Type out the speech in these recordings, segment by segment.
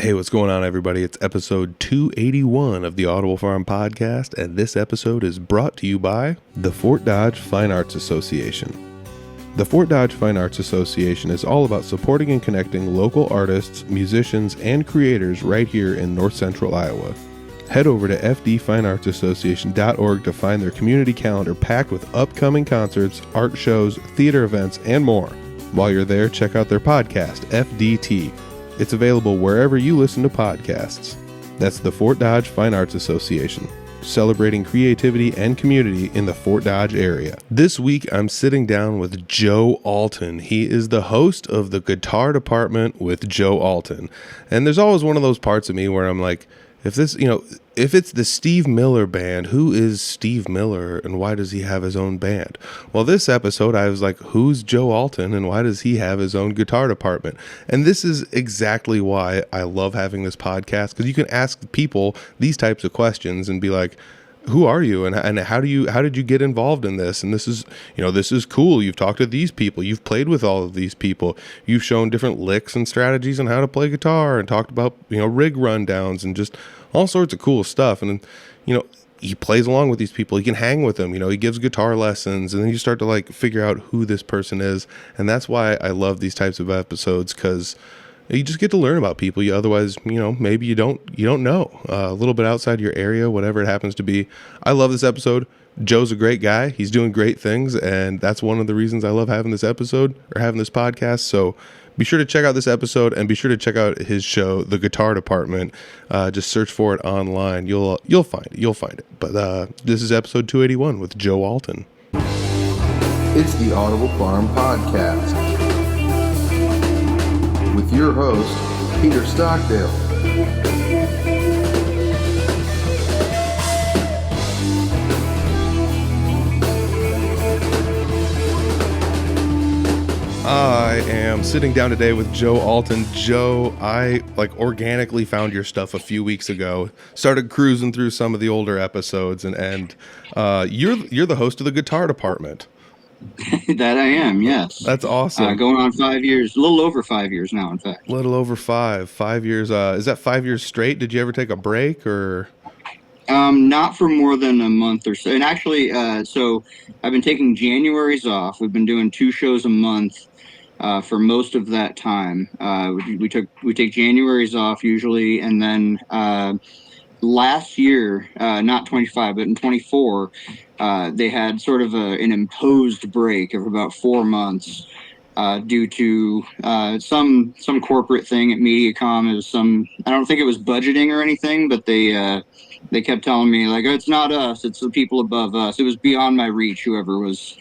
Hey, what's going on, everybody? It's episode 281 of the Audible Farm podcast, and this episode is brought to you by the Fort Dodge Fine Arts Association. The Fort Dodge Fine Arts Association is all about supporting and connecting local artists, musicians, and creators right here in north central Iowa. Head over to fdfineartsassociation.org to find their community calendar packed with upcoming concerts, art shows, theater events, and more. While you're there, check out their podcast, FDT. It's available wherever you listen to podcasts. That's the Fort Dodge Fine Arts Association, celebrating creativity and community in the Fort Dodge area. This week, I'm sitting down with Joe Alton. He is the host of the Guitar Department with Joe Alton. And there's always one of those parts of me where I'm like, if it's the Steve Miller Band, who is Steve Miller and why does he have his own band? Well, this episode, I was like, who's Joe Alton and why does he have his own guitar department? And this is exactly why I love having this podcast, because you can ask people these types of questions and be like, who are you and how did you get involved in this? And this is cool. You've talked to these people. You've played with all of these people. You've shown different licks and strategies on how to play guitar and talked about, rig rundowns and just all sorts of cool stuff. And, he plays along with these people. He can hang with them. He gives guitar lessons, and then you start to figure out who this person is. And that's why I love these types of episodes, because you just get to learn about people you otherwise, maybe you don't know a little bit outside your area, whatever it happens to be. I love this episode. Joe's a great guy. He's doing great things. And that's one of the reasons I love having this episode or having this podcast. So be sure to check out this episode and be sure to check out his show, The Guitar Department. Just search for it online. You'll find it. You'll find it. But this is episode 281 with Joe Alton. It's the Audible Farm Podcast with your host, Peter Stockdale. I am sitting down today with Joe Alton. Joe, I organically found your stuff a few weeks ago. Started cruising through some of the older episodes, and you're the host of the Guitar Department. That I am, yes. That's awesome. Going on 5 years, a little over 5 years now, in fact. A little over 5 years. Is that 5 years straight? Did you ever take a break or? Not for more than a month or so. And actually, so I've been taking Januaries off. We've been doing 2 shows a month for most of that time. We take Januaries off usually, and then last year, not 25, but in 24, they had sort of an imposed break of about 4 months due to some corporate thing at MediaCom. It was I don't think it was budgeting or anything, but they kept telling me, oh, it's not us, it's the people above us. It was beyond my reach, whoever was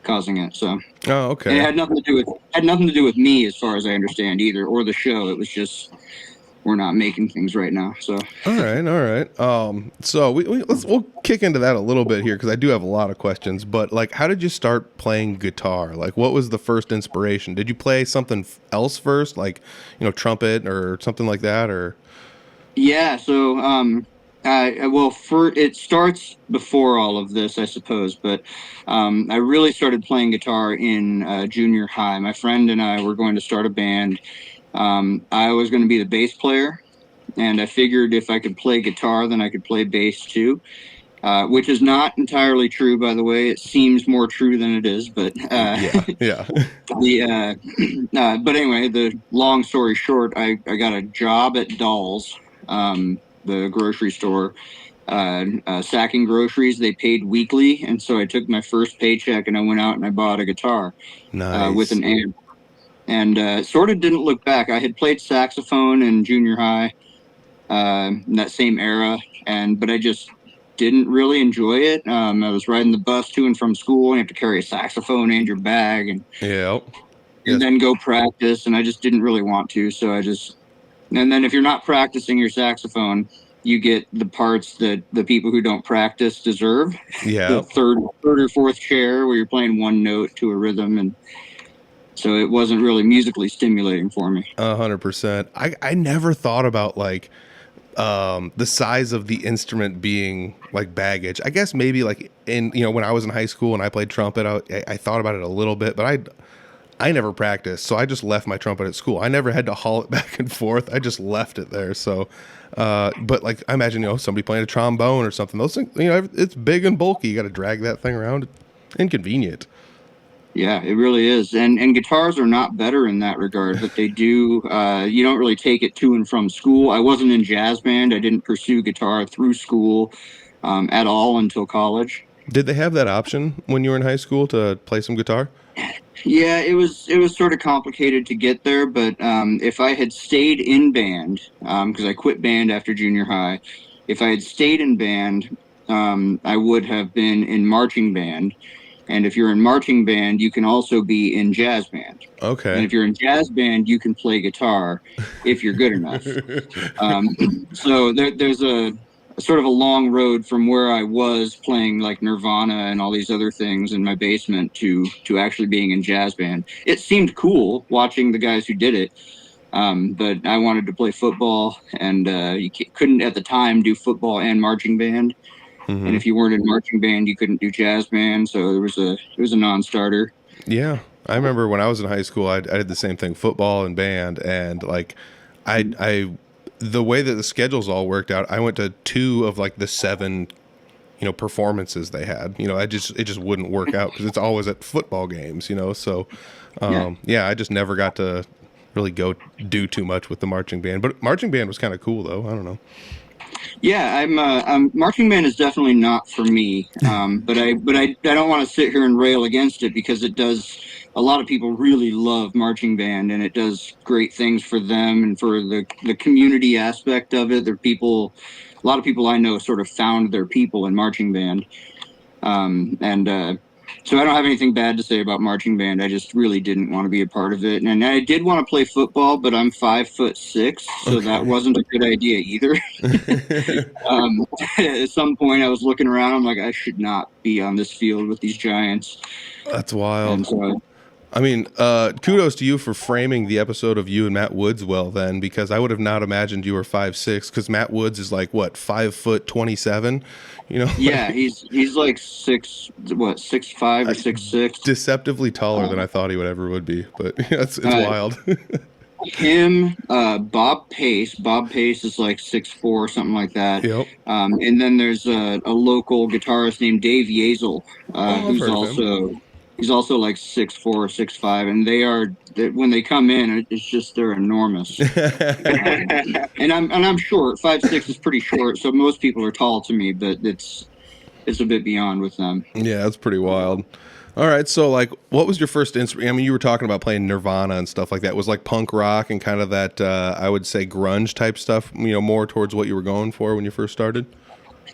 causing it. So okay. And it had nothing to do with me, as far as I understand, either, or the show. It was just, we're not making things right now. So all right. So we'll kick into that a little bit here, because I do have a lot of questions. But how did you start playing guitar? What was the first inspiration? Did you play something else first, trumpet or something like that, or? Yeah. So it starts before all of this, I suppose. But I really started playing guitar in junior high. My friend and I were going to start a band. I was going to be the bass player, and I figured if I could play guitar, then I could play bass too, which is not entirely true, by the way. It seems more true than it is, but yeah. But anyway, the long story short, I got a job at Dolls, the grocery store, sacking groceries. They paid weekly, and so I took my first paycheck and I went out and I bought a guitar. Nice. With an amp. And sort of didn't look back. I had played saxophone in junior high, in that same era, but I just didn't really enjoy it. I was riding the bus to and from school, and you have to carry a saxophone and your bag, and then go practice, and I just didn't really want to. So and then if you're not practicing your saxophone, you get the parts that the people who don't practice deserve. Yeah. The third or fourth chair where you're playing one note to a rhythm, and so it wasn't really musically stimulating for me. 100%. I never thought about the size of the instrument being baggage. I guess maybe when I was in high school and I played trumpet, I thought about it a little bit, but I never practiced, so I just left my trumpet at school. I never had to haul it back and forth. I just left it there. So, but like I imagine, somebody playing a trombone or something. Those things, it's big and bulky. You got to drag that thing around. Inconvenient. Yeah, it really is. And guitars are not better in that regard, but they do. You don't really take it to and from school. I wasn't in jazz band. I didn't pursue guitar through school at all until college. Did they have that option when you were in high school to play some guitar? Yeah, it was sort of complicated to get there, but if I had stayed in band, because I quit band after junior high, if I had stayed in band, I would have been in marching band. And if you're in marching band, you can also be in jazz band. Okay. And if you're in jazz band, you can play guitar if you're good enough. So there's a sort of a long road from where I was playing like Nirvana and all these other things in my basement to actually being in jazz band. It seemed cool watching the guys who did it. But I wanted to play football, and you couldn't at the time do football and marching band. Mm-hmm. And if you weren't in marching band, you couldn't do jazz band. So it was a non-starter. Yeah. I remember when I was in high school, I did the same thing, football and band. And like, the way that the schedules all worked out, I went to 2 of like the 7, performances they had. It just wouldn't work out because it's always at football games, So, I just never got to really go do too much with the marching band. But marching band was kind of cool, though. I don't know. Yeah, I'm marching band is definitely not for me. But I don't want to sit here and rail against it because it does. A lot of people really love marching band, and it does great things for them and for the community aspect of it. A lot of people I know sort of found their people in marching band. So I don't have anything bad to say about marching band. I just really didn't want to be a part of it. And I did want to play football, but I'm 5'6", so that wasn't a good idea either. At some point I was looking around, I'm like, I should not be on this field with these giants. That's wild. And so, I mean, kudos to you for framing the episode of you and Matt Woods well then, because I would have not imagined you were 5'6", because Matt Woods is like, what, 5'27", Yeah, he's like 6'5" or 6'6". Deceptively taller than I thought he would be, but it's wild. Him, Bob Pace. Bob Pace is like 6'4", or something like that. Yep. And then there's a local guitarist named Dave Yazel, he's also like 6'4", or 6'5", and when they come in, it's just they're enormous. and I'm short. 5'6" is pretty short, so most people are tall to me, but it's a bit beyond with them. Yeah, that's pretty wild. All right, so like, what was your first instrument? I mean, you were talking about playing Nirvana and stuff like that. Was like punk rock and kind of that I would say grunge type stuff, more towards what you were going for when you first started?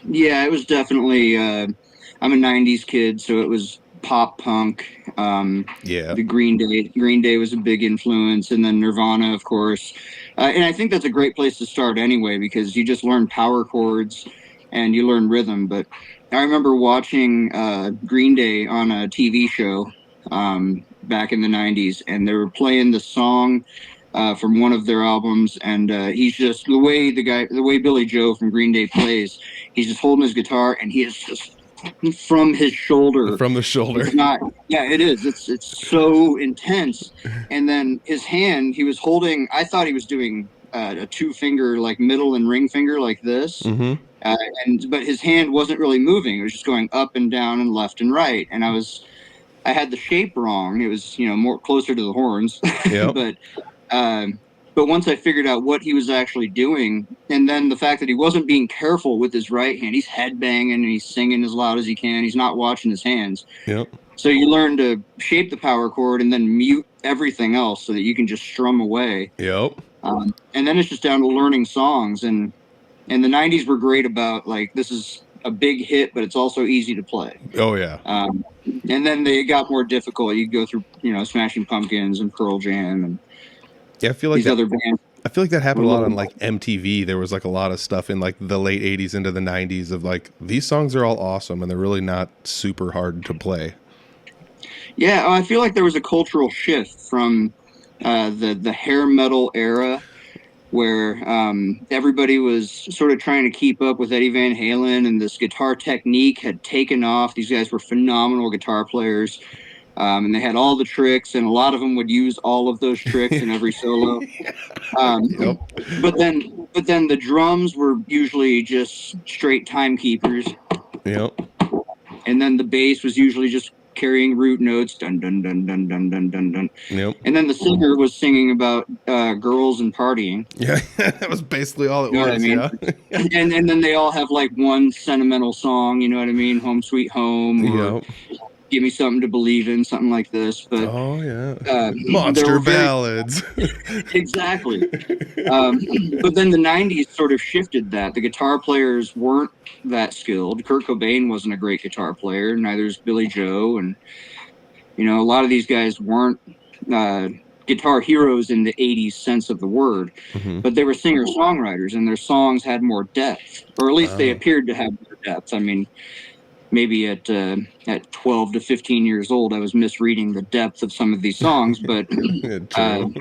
Yeah, it was definitely. I'm a '90s kid, so it was pop punk. The Green Day was a big influence, and then Nirvana, of course. And I think that's a great place to start anyway, because you just learn power chords and you learn rhythm. But I remember watching Green Day on a TV show back in the '90s, and they were playing the song from one of their albums, and he's just the way Billy Joe from Green Day plays. He's just holding his guitar, and he is just from his shoulder. From the shoulder. It is. It's so intense. And then his hand, he was holding. I thought he was doing a 2-finger, like middle and ring finger, like this. Mm-hmm. But his hand wasn't really moving. It was just going up and down and left and right. And I had the shape wrong. It was more closer to the horns. Yep. But once I figured out what he was actually doing, and then the fact that he wasn't being careful with his right hand, he's headbanging and he's singing as loud as he can. He's not watching his hands. Yep. So you learn to shape the power chord and then mute everything else so that you can just strum away. Yep. And then it's just down to learning songs. And the '90s were great about, like, this is a big hit, but it's also easy to play. Oh, yeah. And then they got more difficult. You go through, Smashing Pumpkins and Pearl Jam and I feel like these other bands. I feel like that happened a lot on like MTV. There was like a lot of stuff in like the late '80s into the '90s of like, these songs are all awesome and they're really not super hard to play. Yeah, I feel like there was a cultural shift from the hair metal era, where everybody was sort of trying to keep up with Eddie Van Halen, and this guitar technique had taken off. These guys were phenomenal guitar players. And they had all the tricks, and a lot of them would use all of those tricks in every solo. Yep. But then the drums were usually just straight timekeepers, Yep. and then the bass was usually just carrying root notes, dun dun dun dun dun dun dun dun. Yep. And then the singer was singing about girls and partying. Yeah. That was basically all it You know what I was. mean? Yeah. And then they all have like one sentimental song. You know what I mean? Home Sweet Home, or Yep. Give Me Something to Believe in, something like this. But Oh yeah. there Monster were very- ballads. exactly. But then the 90s sort of shifted that. The guitar players weren't that skilled. Kurt Cobain wasn't a great guitar player. Neither is Billy Joe. And, you know, a lot of these guys weren't guitar heroes in the 80s sense of the word. Mm-hmm. But they were singer-songwriters, and their songs had more depth. Or at least they appeared to have more depth. I mean, maybe at 12 to 15 years old, I was misreading the depth of some of these songs, but True.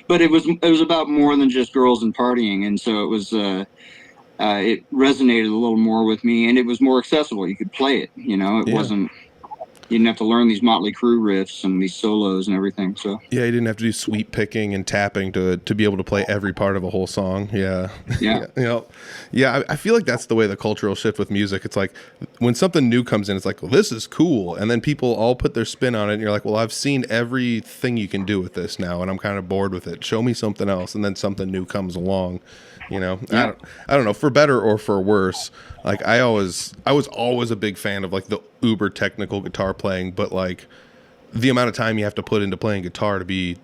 but it was about more than just girls and partying, and so it resonated a little more with me, and it was more accessible. You could play it, you know. It wasn't. You didn't have to learn these Motley Crue riffs and these solos and everything. So yeah, you didn't have to do sweep picking and tapping to be able to play every part of a whole song. Yeah. Yeah. You know, yeah, I feel like that's the way the cultural shift with music. It's like when something new comes in, it's like, well, this is cool. And then people all put their spin on it. And you're like, well, I've seen everything you can do with this now, and I'm kind of bored with it. Show me something else. And then something new comes along. You know, Yeah. I don't know, for better or for worse. Like I was always a big fan of like the uber technical guitar playing, but like the amount of time you have to put into playing guitar to be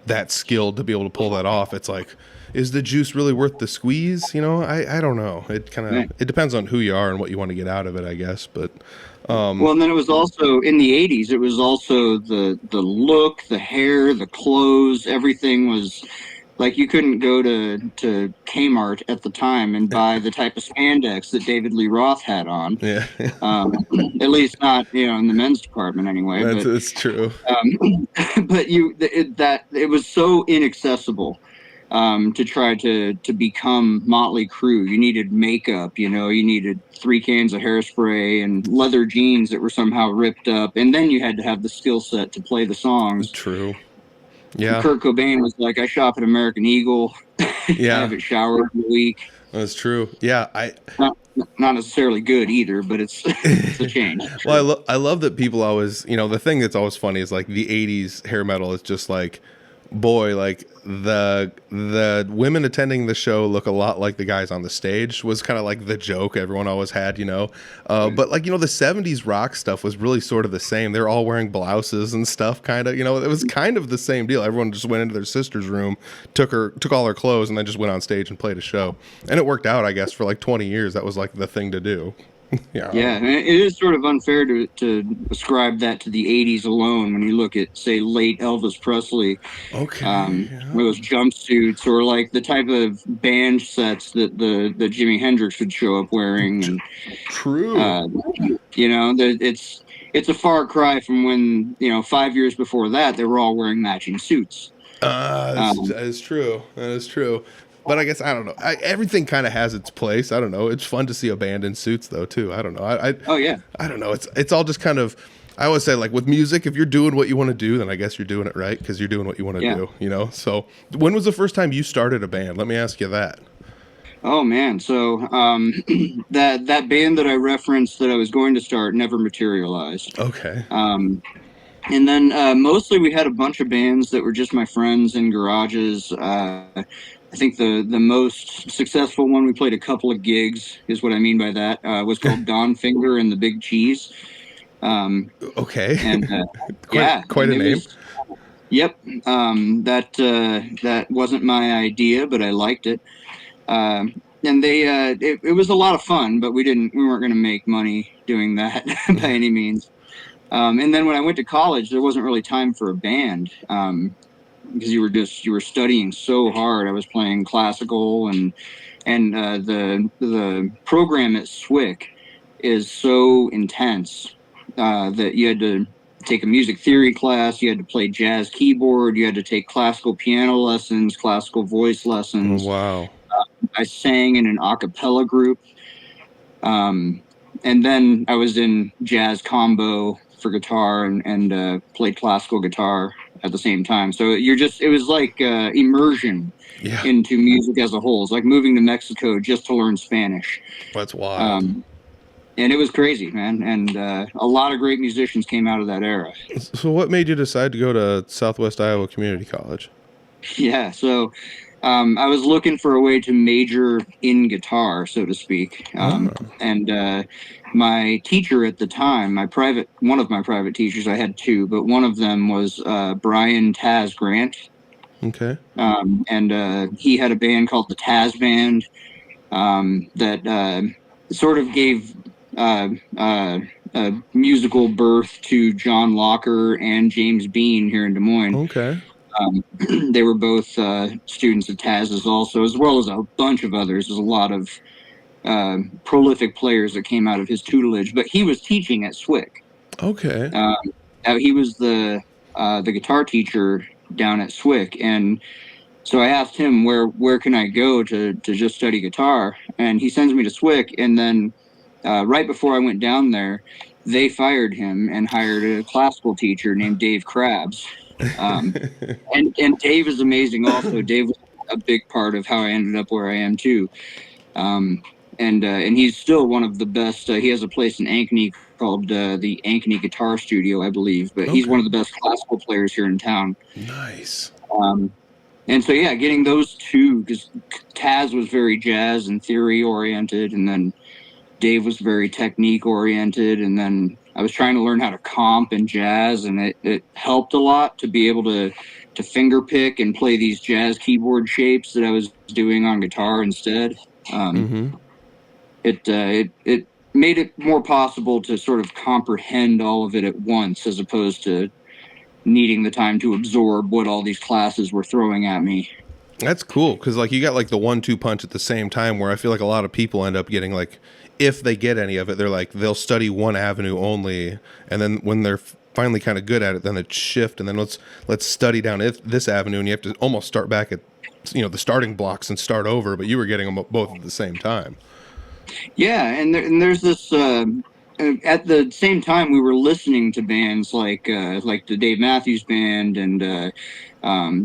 that skilled to be able to pull that off. It's like, is the juice really worth the squeeze? You know, I don't know. It kind of, it depends on who you are and what you want to get out of it, I guess. But, well, and then it was also in the 80s, it was also the look, the hair, the clothes, everything was like you couldn't go to Kmart at the time and buy the type of spandex that David Lee Roth had on. yeah, At least not, you know, in the men's department anyway. that's true. But it was so inaccessible to try to become Motley Crue. You needed makeup, you know, you needed 3 cans of hairspray and leather jeans that were somehow ripped up, and then you had to have the skill set to play the songs. True. Yeah. Kurt Cobain was like, I shop at American Eagle. Yeah. I haven't showered in a week. That's true. Yeah. Not necessarily good either, but it's a change. Well, I love that people always, you know, the thing that's always funny is like the 80s hair metal is just like, boy, like the women attending the show look a lot like the guys on the stage was kind of like the joke everyone always had, you know. But like, you know, the 70s rock stuff was really sort of the same. They're all wearing blouses and stuff, kind of, you know. It was kind of the same deal. Everyone just went into their sister's room, took all her clothes, and then just went on stage and played a show. And it worked out, I guess, for like 20 years. That was like the thing to do. Yeah, and it is sort of unfair to ascribe that to the 80s alone when you look at, say, late Elvis Presley. Okay. Those jumpsuits, or like the type of band sets that the Jimi Hendrix would show up wearing. And, True. you know, it's a far cry from when, you know, 5 years before that, they were all wearing matching suits. That is true. That is true. But I guess, I don't know. Everything kind of has its place. I don't know. It's fun to see a band in suits, though, too. I don't know. Oh, yeah. I don't know. It's all just kind of, I always say, like, with music, if you're doing what you want to do, then I guess you're doing it right because you're doing what you want to do, you know? So when was the first time you started a band? Let me ask you that. Oh, man. So that band that I referenced that I was going to start never materialized. Okay. And then mostly we had a bunch of bands that were just my friends in garages. I think the most successful one, we played a couple of gigs, is what I mean by that, was called Don Finger and the Big Cheese. Okay. And quite a name. Yep. That wasn't my idea, but I liked it. And it was a lot of fun, but we weren't going to make money doing that by any means. And then when I went to college, there wasn't really time for a band. Because you were studying so hard. I was playing classical, and the program at SWIC is so intense that you had to take a music theory class, you had to play jazz keyboard, you had to take classical piano lessons, classical voice lessons. Oh, wow. I sang in an a cappella group, and then I was in jazz combo for guitar and played classical guitar at the same time. So it was like immersion Yeah. into music as a whole. It's like moving to Mexico just to learn Spanish. That's wild. And it was crazy, man. And a lot of great musicians came out of that era. So what made you decide to go to Southwest Iowa Community College? Yeah, so I was looking for a way to major in guitar, so to speak. And my teacher at the time, one of my private teachers, I had two, but one of them was Brian Taz Grant. Okay. And he had a band called the Taz Band that sort of gave a musical birth to John Locker and James Bean here in Des Moines. Okay. They were both students of Taz's also, as well as a bunch of others. There's a lot of prolific players that came out of his tutelage, but he was teaching at SWIC. Okay. He was the guitar teacher down at SWIC, and so I asked him where can I go to just study guitar, and he sends me to SWIC, and then right before I went down there, they fired him and hired a classical teacher named Dave Krabs. And Dave is amazing also. Dave was a big part of how I ended up where I am too. And he's still one of the best. He has a place in Ankeny called the Ankeny Guitar Studio, I believe, but he's one of the best classical players here in town. Nice. And so, yeah, getting those two, because Taz was very jazz and theory oriented, and then Dave was very technique oriented, and then I was trying to learn how to comp and jazz, and it helped a lot to be able to finger pick and play these jazz keyboard shapes that I was doing on guitar instead. It made it more possible to sort of comprehend all of it at once, as opposed to needing the time to absorb what all these classes were throwing at me. That's cool, because like you got like the 1-2 punch at the same time, where I feel like a lot of people end up getting like, if they get any of it, they'll study one avenue only, and then when they're finally kind of good at it, then it's shift, and then let's study down this avenue, and you have to almost start back at the starting blocks and start over. But you were getting them both at the same time. Yeah, and there's this. At the same time, we were listening to bands like the Dave Matthews Band and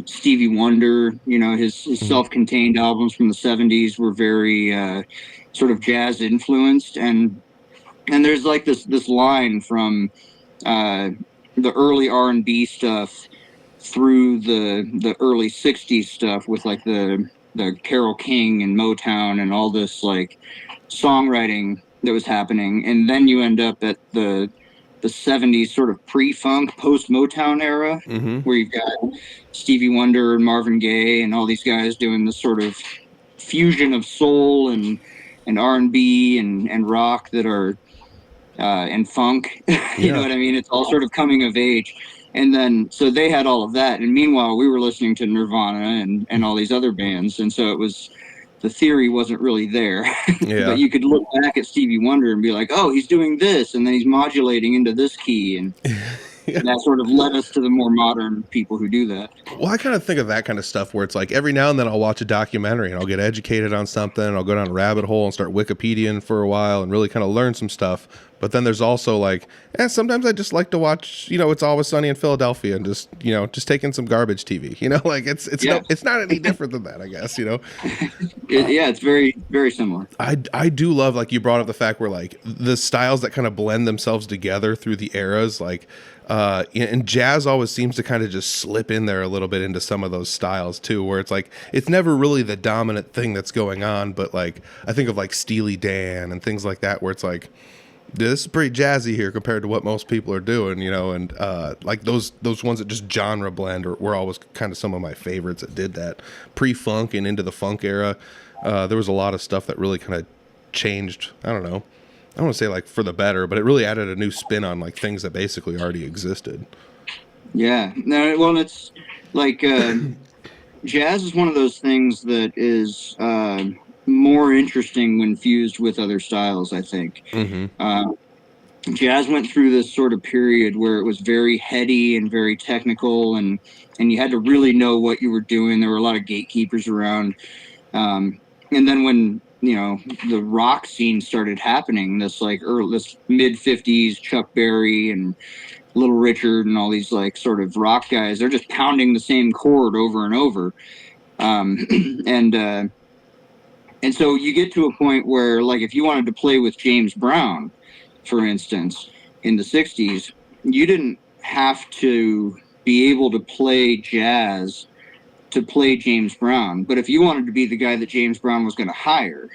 Stevie Wonder. His self-contained albums from the 70s were very sort of jazz influenced, and there's like this line from the early R&B stuff through the early 60s stuff with like the Carole King and Motown and all this like songwriting that was happening, and then you end up at the 70s sort of pre-funk, post-Motown era, where you've got Stevie Wonder and Marvin Gaye and all these guys doing this sort of fusion of soul and R&B and rock that are and funk. You know what I mean? It's all sort of coming of age. And then so they had all of that, and meanwhile we were listening to Nirvana and all these other bands, and so it was, the theory wasn't really there. But you could look back at Stevie Wonder and be like, oh, he's doing this, and then he's modulating into this key, and that sort of led us to the more modern people who do that. Well, I kind of think of that kind of stuff where it's like every now and then I'll watch a documentary and I'll get educated on something, and I'll go down a rabbit hole and start Wikipediaing for a while and really kind of learn some stuff. But then there's also like, sometimes I just like to watch, It's Always Sunny in Philadelphia, and just taking some garbage TV, like it's not any different than that, I guess, It's very, very similar. I do love, like you brought up the fact where like the styles that kind of blend themselves together through the eras, like, and jazz always seems to kind of just slip in there a little bit into some of those styles too, where it's like, it's never really the dominant thing that's going on. But like, I think of like Steely Dan and things like that, where it's like, this is pretty jazzy here compared to what most people are doing, and like those ones that just genre blend were always kind of some of my favorites that did that pre-funk and into the funk era. There was a lot of stuff that really kind of changed. I don't know. I don't want to say like for the better, but it really added a new spin on like things that basically already existed. Yeah. No, well, it's like jazz is one of those things that is more interesting when fused with other styles, I think. Jazz went through this sort of period where it was very heady and very technical, and you had to really know what you were doing. There were a lot of gatekeepers around. And then when the rock scene started happening, this mid 50s Chuck Berry and Little Richard and all these like sort of rock guys, they're just pounding the same chord over and over. And so you get to a point where, like, if you wanted to play with James Brown, for instance, in the 60s, you didn't have to be able to play jazz to play James Brown. But if you wanted to be the guy that James Brown was going to hire,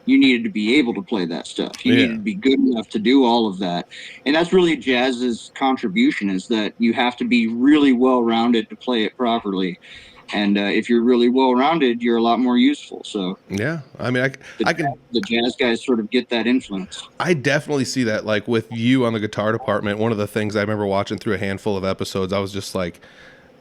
you needed to be able to play that stuff. You needed to be good enough to do all of that. And that's really jazz's contribution, is that you have to be really well-rounded to play it properly. And if you're really well-rounded, you're a lot more useful. So yeah, I mean, the jazz guys sort of get that influence. I definitely see that. Like with you on the guitar department, one of the things I remember watching through a handful of episodes, I was just like,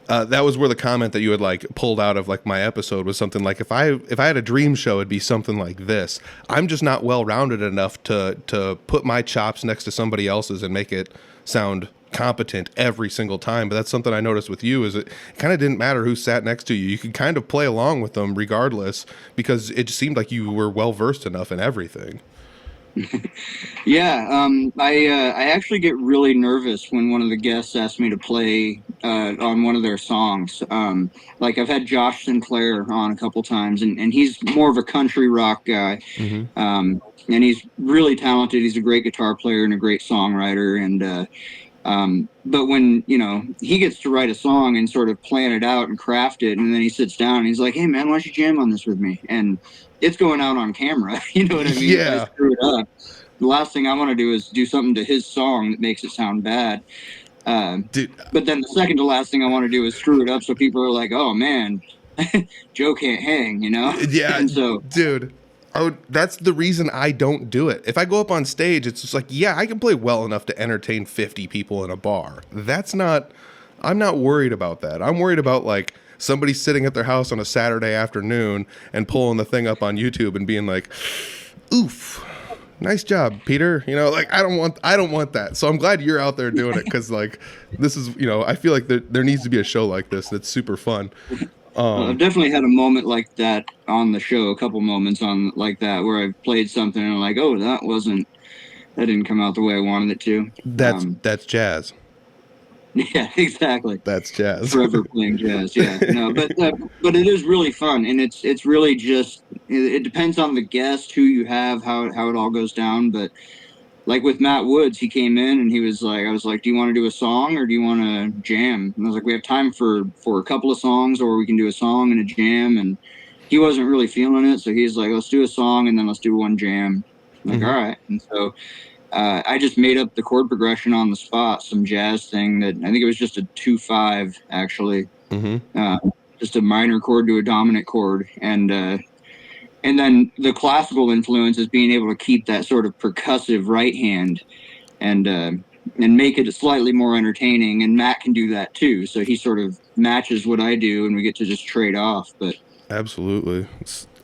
that was where the comment that you had like pulled out of like my episode was something like, if I had a dream show, it'd be something like this. I'm just not well-rounded enough to put my chops next to somebody else's and make it sound competent every single time. But that's something I noticed with you, is it kind of didn't matter who sat next to you. You could kind of play along with them regardless, because it just seemed like you were well-versed enough in everything. Yeah, I actually get really nervous when one of the guests asks me to play on one of their songs. Like I've had Josh Sinclair on a couple times, and he's more of a country rock guy. And he's really talented. He's a great guitar player and a great songwriter. And but when, he gets to write a song and sort of plan it out and craft it, and then he sits down and he's like, "Hey man, why don't you jam on this with me?" And it's going out on camera. You know what I mean? Yeah. If I screw it up, the last thing I want to do is do something to his song that makes it sound bad. But then the second to last thing I want to do is screw it up, so people are like, "Oh man, Joe can't hang," Yeah. And so, dude, that's the reason I don't do it. If I go up on stage, it's just like, yeah, I can play well enough to entertain 50 people in a bar. I'm not worried about that. I'm worried about like somebody sitting at their house on a Saturday afternoon and pulling the thing up on YouTube and being like, "Oof, nice job, Peter." Like I don't want that. So I'm glad you're out there doing it, because like this is, I feel like there needs to be a show like this that's super fun. I've definitely had a moment like that on the show, a couple moments on like that, where I've played something and I'm like, "Oh, that didn't come out the way I wanted it to." That's jazz. Yeah, exactly. That's jazz. Forever playing jazz. Yeah, no, but it is really fun, and it's really just, it depends on the guest, who you have, how it all goes down. But like with Matt Woods, he came in and I was like, "Do you want to do a song or do you want to jam?" And I was like, "We have time for a couple of songs, or we can do a song and a jam." And he wasn't really feeling it, so he's like, "Let's do a song and then let's do one jam." I'm like, "All right." And so I just made up the chord progression on the spot, some jazz thing that I think it was just a 2-5 actually, just a minor chord to a dominant chord, and then the classical influence is being able to keep that sort of percussive right hand and make it slightly more entertaining. And Matt can do that too, so he sort of matches what I do, and we get to just trade off. But absolutely,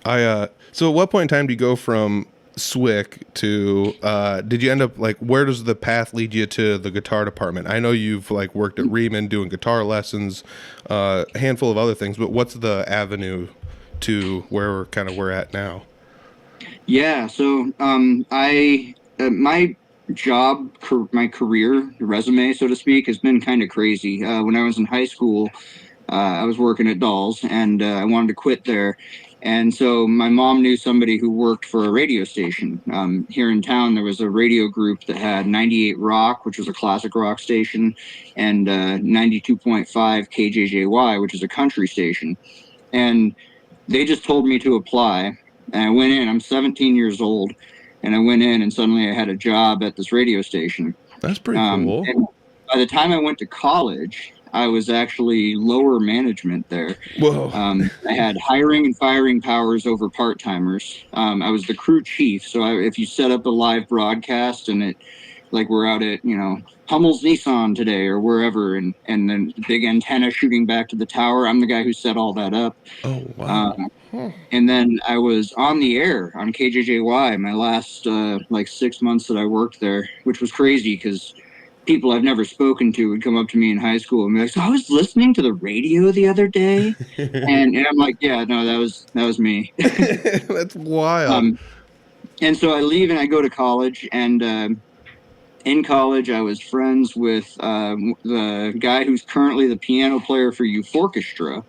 so at what point in time do you go from Swick to did you end up like, where does the path lead you to the guitar department? I know you've like worked at Rieman doing guitar lessons, a handful of other things, but what's the avenue to where we're at now? Yeah, so my my career resume, so to speak, has been kind of crazy. When I was in high school, I was working at Dolls, and I wanted to quit there. And so my mom knew somebody who worked for a radio station. Here in town, there was a radio group that had 98 Rock, which was a classic rock station, and 92.5 KJJY, which is a country station. And they just told me to apply. And I went in. I'm 17 years old. And I went in, and suddenly I had a job at this radio station. That's pretty cool. And by the time I went to college, I was actually lower management there. Whoa. I had hiring and firing powers over part-timers. I was the crew chief. So if you set up a live broadcast and it, like we're out at, Hummel's Nissan today or wherever, and then the big antenna shooting back to the tower, I'm the guy who set all that up. Oh, wow. And then I was on the air on KJJY my last 6 months that I worked there, which was crazy because people I've never spoken to would come up to me in high school and be like, "So I was listening to the radio the other day," and I'm like, "Yeah, no, that was me." That's wild. And so I leave and I go to college, and in college I was friends with the guy who's currently the piano player for Youth Orchestra,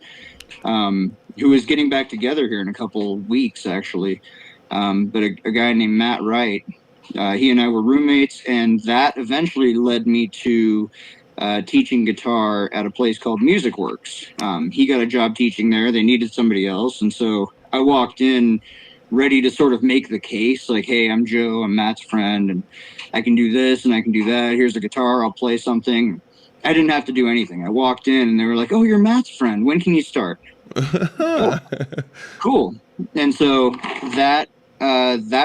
who is getting back together here in a couple of weeks, actually. But a guy named Matt Wright, he and I were roommates, and that eventually led me to teaching guitar at a place called Music Works. He got a job teaching there. They needed somebody else. And so I walked in ready to sort of make the case, like, hey, I'm Joe, I'm Matt's friend, and I can do this and I can do that. Here's a guitar, I'll play something. I didn't have to do anything. I walked in and they were like, oh, you're Matt's friend. When can you start? Oh, cool. And so that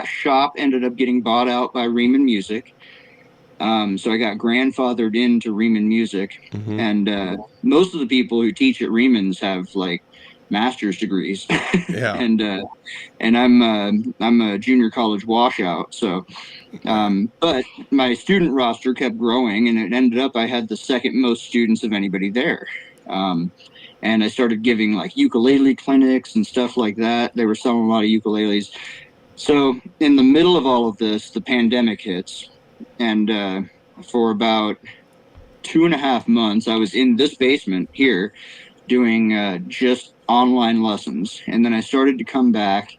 shop ended up getting bought out by Rieman Music. So I got grandfathered into Rieman Music, and most of the people who teach at Riemann's have like master's degrees. Yeah. And I'm a junior college washout. So, but my student roster kept growing, and it ended up I had the second most students of anybody there. And I started giving like ukulele clinics and stuff like that. They were selling a lot of ukuleles. So in the middle of all of this, the pandemic hits, and for about 2.5 months, I was in this basement here doing just online lessons. And then I started to come back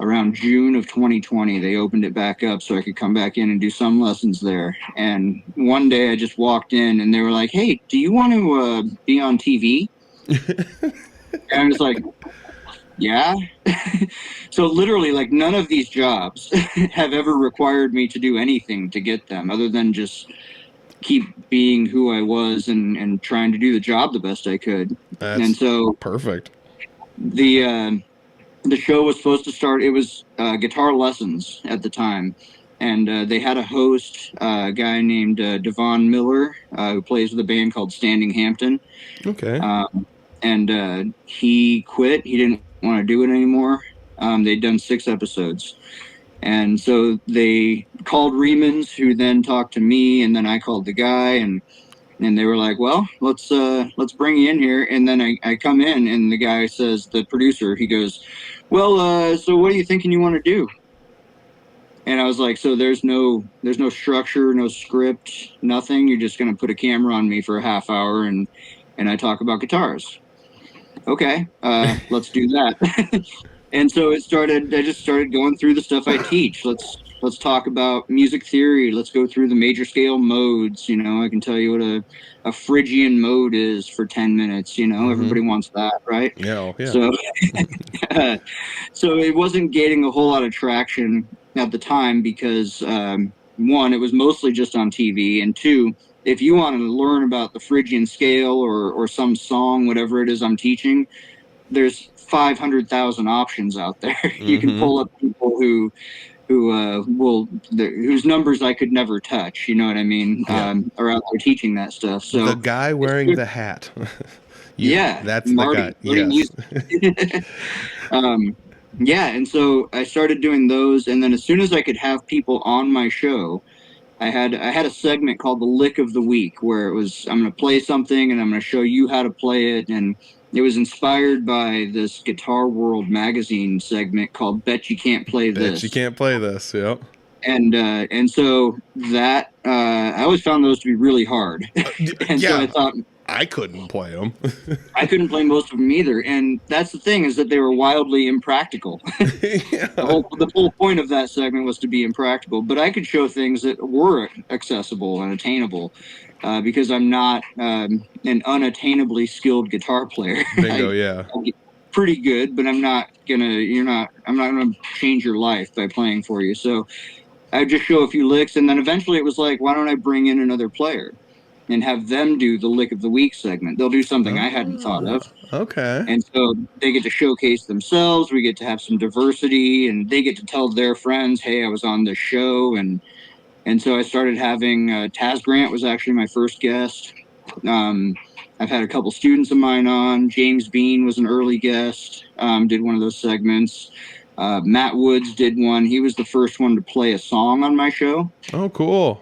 around June of 2020. They opened it back up so I could come back in and do some lessons there. And one day I just walked in and they were like, hey, do you want to be on TV? And I was like, yeah. So literally, like, none of these jobs have ever required me to do anything to get them other than just keep being who I was and trying to do the job the best I could. That's and so perfect. The show was supposed to start. It was guitar lessons at the time. And they had a host, a guy named Devon Miller, who plays with a band called Standing Hampton. Okay. And he quit. He didn't want to do it anymore. They'd done 6 episodes. And so they called Riemann's, who then talked to me, and then I called the guy, and they were like, well, let's bring you in here. And then I come in, and the guy says, the producer, he goes, well, so what are you thinking you want to do? And I was like, so there's no structure, no script, nothing. You're just going to put a camera on me for a half hour and I talk about guitars. Okay, let's do that. And so I just started going through the stuff I teach. Let's talk about music theory. Let's go through the major scale modes. I can tell you what a Phrygian mode is for 10 minutes. Everybody wants that, right? Yeah. So, so it wasn't gaining a whole lot of traction at the time because, one, it was mostly just on TV, and two, if you want to learn about the Phrygian scale or some song, whatever it is I'm teaching, there's 500,000 options out there. You can pull up people whose numbers I could never touch. You know what I mean? Yeah. Are out there teaching that stuff. So the guy wearing the hat. Yeah, that's Marty, the guy. Yes. Yeah, and so I started doing those, and then as soon as I could have people on my show, I had a segment called the Lick of the Week, where it was I'm going to play something and I'm going to show you how to play it, and it was inspired by this Guitar World magazine segment called "Bet You Can't Play This." Bet you can't play this. Yep. And so that I always found those to be really hard, and yeah. so I thought. I couldn't play them. I couldn't play most of them either. And that's the thing, is that they were wildly impractical. Yeah. The whole point of that segment was to be impractical. But I could show things that were accessible and attainable because I'm not an unattainably skilled guitar player. Bingo, yeah. I'm pretty good, but I'm not gonna change your life by playing for you. So I would just show a few licks, and then eventually it was like, why don't I bring in another player and have them do the Lick of the Week segment? They'll do something I hadn't thought of. Okay. And so they get to showcase themselves. We get to have some diversity, and they get to tell their friends, hey, I was on this show. And so I started having Taz Grant was actually my first guest. I've had a couple students of mine on. James Bean was an early guest, did one of those segments. Matt Woods did one. He was the first one to play a song on my show. Oh, cool.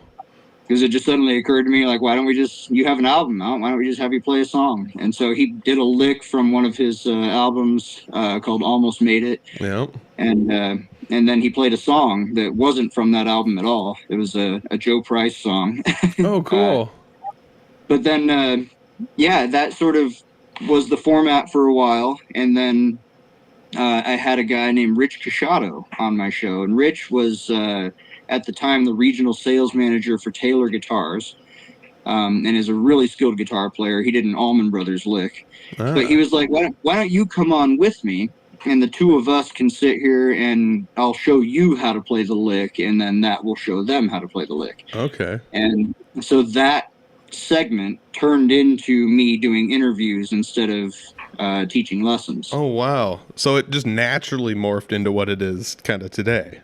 because it just suddenly occurred to me, like, you have an album out, why don't we just have you play a song? And so he did a lick from one of his albums called Almost Made It. Yeah. And then he played a song that wasn't from that album at all. It was a Joe Price song. Oh, cool. But then, yeah, that sort of was the format for a while. And then I had a guy named Rich Casciato on my show. And Rich was, at the time, the regional sales manager for Taylor Guitars, and is a really skilled guitar player. He did an Allman Brothers lick. But he was like, why don't you come on with me? And the two of us can sit here and I'll show you how to play the lick, and then that will show them how to play the lick. Okay. And so that segment turned into me doing interviews instead of teaching lessons. Oh, wow. So it just naturally morphed into what it is kind of today.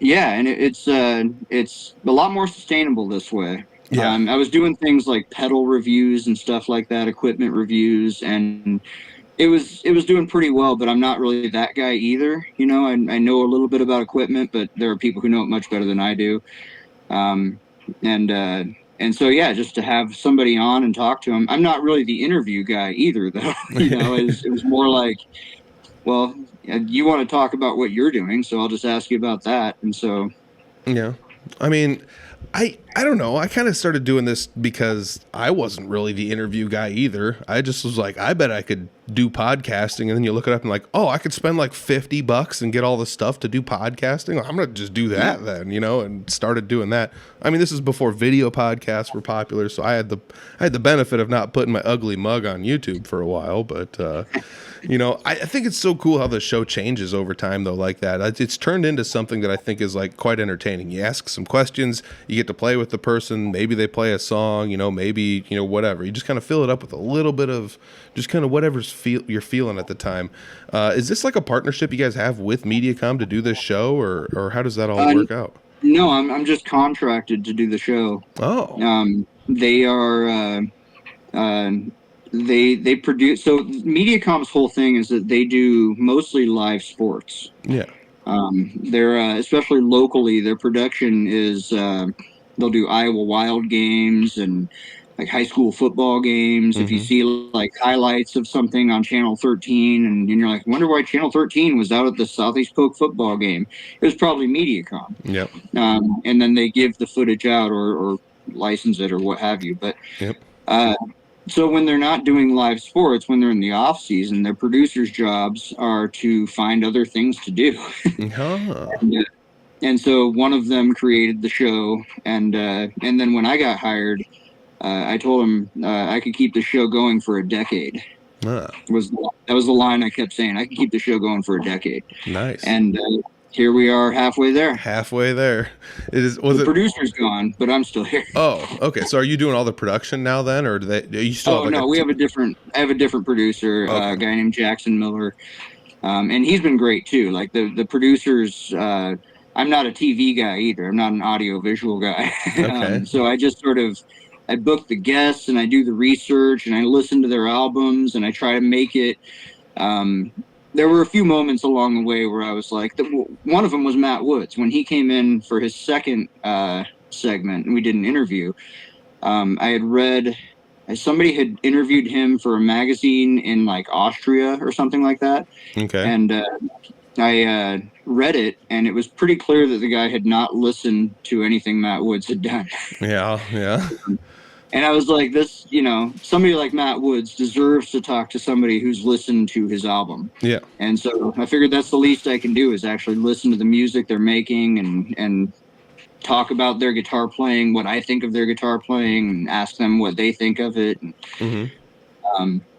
Yeah, and it's a lot more sustainable this way. Yeah. I was doing things like pedal reviews and stuff like that, equipment reviews, and it was doing pretty well, but I'm not really that guy either. You know, I know a little bit about equipment, but there are people who know it much better than I do. And so, yeah, just to have somebody on and talk to them. I'm not really the interview guy either, though. You know, it was more like, well, you want to talk about what you're doing, so I'll just ask you about that. And so, yeah, I mean, I don't know. I kind of started doing this because I wasn't really the interview guy either. I just was like, I bet I could do podcasting. And then you look it up and like, oh, I could spend like $50 and get all the stuff to do podcasting. I'm going to just do that then, you know, and started doing that. I mean, this is before video podcasts were popular. So I had the benefit of not putting my ugly mug on YouTube for a while, but, you know, I think it's so cool how the show changes over time though, like that. It's turned into something that I think is like quite entertaining. You ask some questions, you get to play with the person, maybe they play a song, you know, maybe, you know, whatever. You just kind of fill it up with a little bit of just kind of whatever's you're feeling at the time. Is this like a partnership you guys have with Mediacom to do this show, or how does that all work out? No, I'm just contracted to do the show. Oh. They are they produce. So Mediacom's whole thing is that they do mostly live sports. Yeah. They're especially locally, their production is they'll do Iowa Wild games and like high school football games. Mm-hmm. If you see like highlights of something on Channel 13 and you're like, wonder why Channel 13 was out at the Southeast Polk football game, it was probably Mediacom. Yep. And then they give the footage out or license it or what have you. But yep. So when they're not doing live sports, when they're in the off season, their producers' jobs are to find other things to do. And so one of them created the show, and then when I got hired, I told him I could keep the show going for a decade. That was the line I kept saying. I could keep the show going for a decade. Nice. And here we are, halfway there. Halfway there. The producer's gone, but I'm still here. Oh, okay. So are you doing all the production now then, or do you still? Oh, no, I have a different producer, okay. A guy named Jackson Miller, and he's been great too. Like the producers. I'm not a TV guy either. I'm not an audio visual guy. Okay. So I just I book the guests and I do the research and I listen to their albums and I try to make it. There were a few moments along the way where I was like, one of them was Matt Woods. When he came in for his second segment and we did an interview, I had read, somebody had interviewed him for a magazine in like Austria or something like that. Okay. And I read it, and it was pretty clear that the guy had not listened to anything Matt Woods had done. Yeah. And I was like, this, you know, somebody like Matt Woods deserves to talk to somebody who's listened to his album. Yeah. And so I figured that's the least I can do is actually listen to the music they're making and talk about their guitar playing, what I think of their guitar playing, and ask them what they think of it.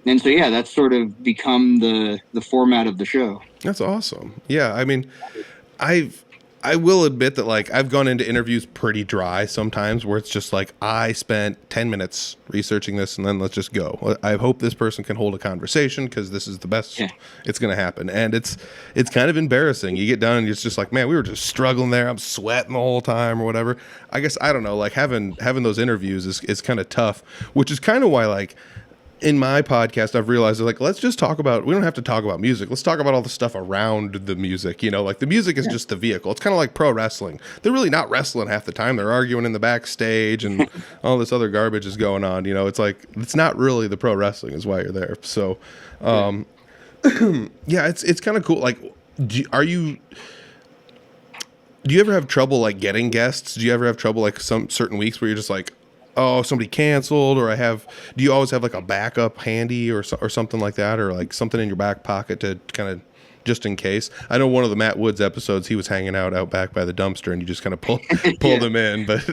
And so, yeah, that's sort of become the format of the show. That's awesome. Yeah, I mean, I will admit that, like, I've gone into interviews pretty dry sometimes where it's just like, I spent 10 minutes researching this and then let's just go. I hope this person can hold a conversation because this is the best it's going to happen. And it's kind of embarrassing. You get done and it's just like, man, we were just struggling there. I'm sweating the whole time or whatever. I guess, I don't know, like having those interviews is kind of tough, which is kind of why, like, in my podcast, I've realized like, let's just talk about, we don't have to talk about music. Let's talk about all the stuff around the music, you know, like the music is just the vehicle. It's kind of like pro wrestling. They're really not wrestling half the time. They're arguing in the backstage and all this other garbage is going on. You know, it's like, it's not really the pro wrestling is why you're there. So, yeah, it's kind of cool. Like, do you ever have trouble like getting guests? Do you ever have trouble like some certain weeks where you're just like, oh, somebody canceled, or do you always have like a backup handy or something like that, or like something in your back pocket to kind of just in case? I know one of the Matt Woods episodes, he was hanging out back by the dumpster and you just kind of pulled him in, but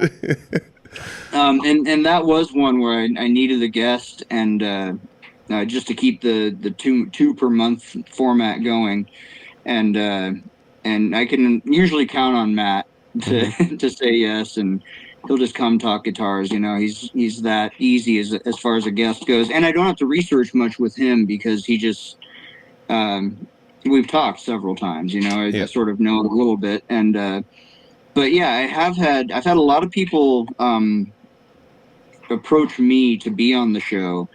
and that was one where I needed a guest and just to keep the two per month format going, and I can usually count on Matt to say yes, and he'll just come talk guitars. You know, he's that easy as far as a guest goes, and I don't have to research much with him because he just we've talked several times. You know, I sort of know him a little bit, and but yeah, I've had a lot of people approach me to be on the show,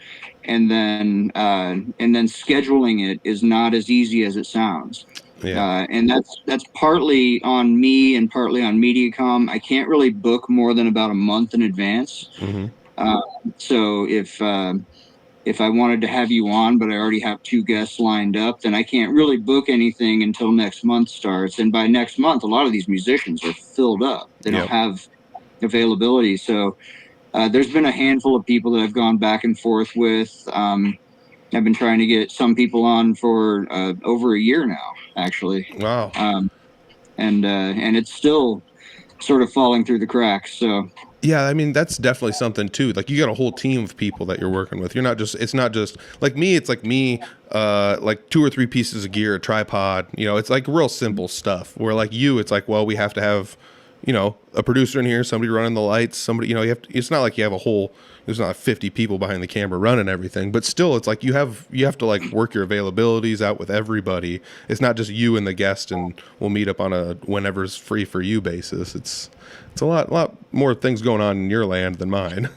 and then scheduling it is not as easy as it sounds. Yeah. And that's partly on me and partly on Mediacom. I can't really book more than about a month in advance. So if I wanted to have you on, but I already have 2 guests lined up, then I can't really book anything until next month starts. And by next month, a lot of these musicians are filled up. They don't have availability. So there's been a handful of people that I've gone back and forth with. I've been trying to get some people on for over a year now, actually. Wow. And it's still sort of falling through the cracks. So yeah, I mean, that's definitely something too. Like you got a whole team of people that you're working with. It's not just like me. It's like me, like 2 or 3 pieces of gear, a tripod, you know, it's like real simple stuff where like you, it's like, well, we have to have, you know, a producer in here, somebody running the lights, somebody, you know, it's not like you have there's not 50 people behind the camera running everything, but still it's like you have to like work your availabilities out with everybody. It's not just you and the guest and we'll meet up on a whenever's free for you basis. It's a lot more things going on in your land than mine.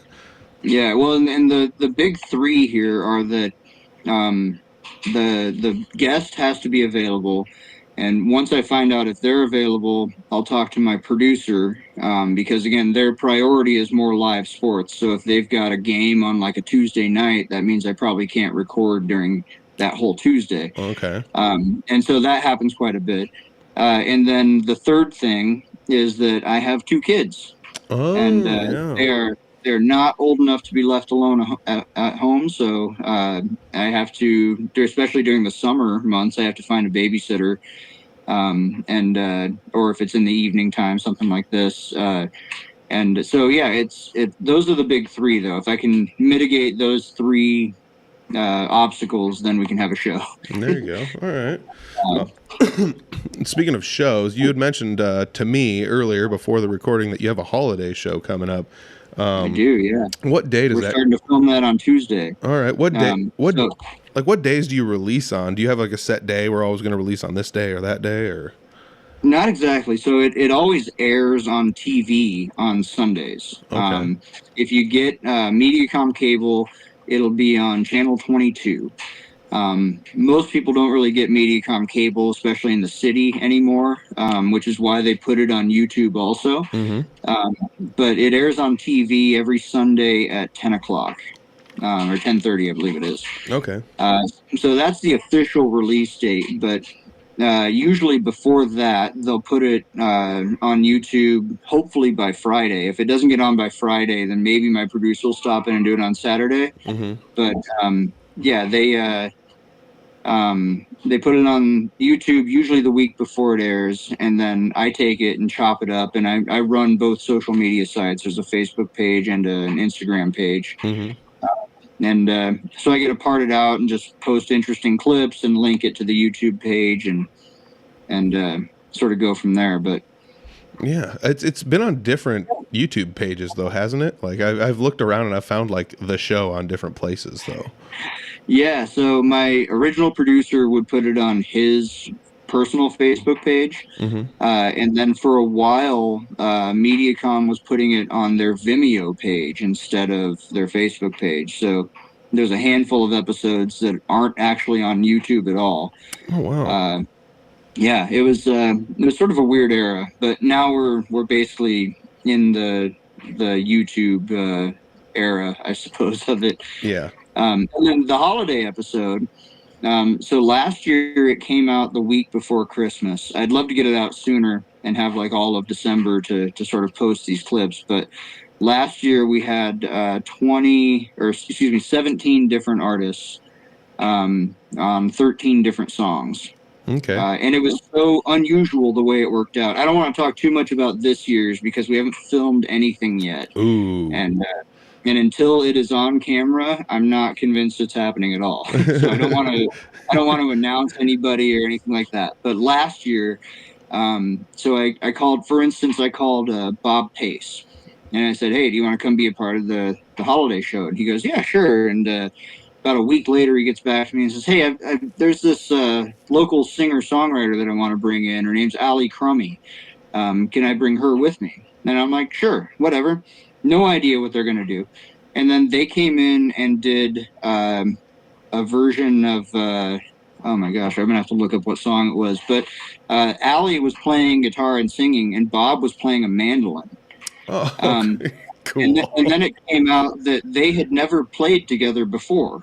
Yeah. Well, and the big 3 here are that, the guest has to be available. And once I find out if they're available, I'll talk to my producer, because, again, their priority is more live sports. So if they've got a game on like a Tuesday night, that means I probably can't record during that whole Tuesday. Okay. And so that happens quite a bit. And then the third thing is that I have 2 kids. Oh, and yeah. they're not old enough to be left alone at home. So I have to, especially during the summer months, I have to find a babysitter. Or if it's in the evening time, something like this. And so, yeah, those are the big 3, though. If I can mitigate those 3 obstacles, then we can have a show. There you go. All right. Well, speaking of shows, you had mentioned to me earlier before the recording that you have a holiday show coming up. I do, yeah. What date is that? We're starting to film that on Tuesday. All right. What day? What days do you release on? Do you have like a set day we're always going to release on this day or that day, or? Not exactly. So it always airs on TV on Sundays. Okay. If you get Mediacom cable, it'll be on channel 22. Most people don't really get Mediacom cable, especially in the city anymore, which is why they put it on YouTube also. But it airs on TV every Sunday at 10 o'clock, or 10:30, I believe it is. Okay. So that's the official release date, but usually before that, they'll put it on YouTube, hopefully by Friday. If it doesn't get on by Friday, then maybe my producer will stop in and do it on Saturday. But yeah, they put it on YouTube usually the week before it airs, and then I take it and chop it up, and I run both social media sites. There's a Facebook page and an Instagram page. And so I get to part it out and just post interesting clips and link it to the YouTube page and sort of go from there. But yeah, it's been on different YouTube pages though, hasn't it? Like I've looked around and I've found like the show on different places though. Yeah, so my original producer would put it on his personal Facebook page. And then for a while, Mediacom was putting it on their Vimeo page instead of their Facebook page. So there's a handful of episodes that aren't actually on YouTube at all. Oh wow. Yeah, it was sort of a weird era, but now we're basically in the YouTube era, I suppose, of it. Yeah. And then the holiday episode. So last year it came out the week before Christmas. I'd love to get it out sooner and have like all of December to sort of post these clips. But last year we had 17 different artists on 13 different songs. Okay. And it was so unusual the way it worked out. I don't want to talk too much about this year's because we haven't filmed anything yet. Ooh. And until it is on camera, I'm not convinced it's happening at all. So I don't want to announce anybody or anything like that. But last year, so I called Bob Pace, and I said, "Hey, do you want to come be a part of the holiday show?" And he goes, "Yeah, sure." And about a week later, he gets back to me and says, "Hey, there's this local singer-songwriter that I want to bring in. Her name's Allie Crummy. Can I bring her with me?" And I'm like, "Sure, whatever." No idea what they're going to do. And then they came in and did a version of, oh my gosh, I'm going to have to look up what song it was. But Allie was playing guitar and singing, and Bob was playing a mandolin. Oh, okay. Cool. And then it came out that they had never played together before.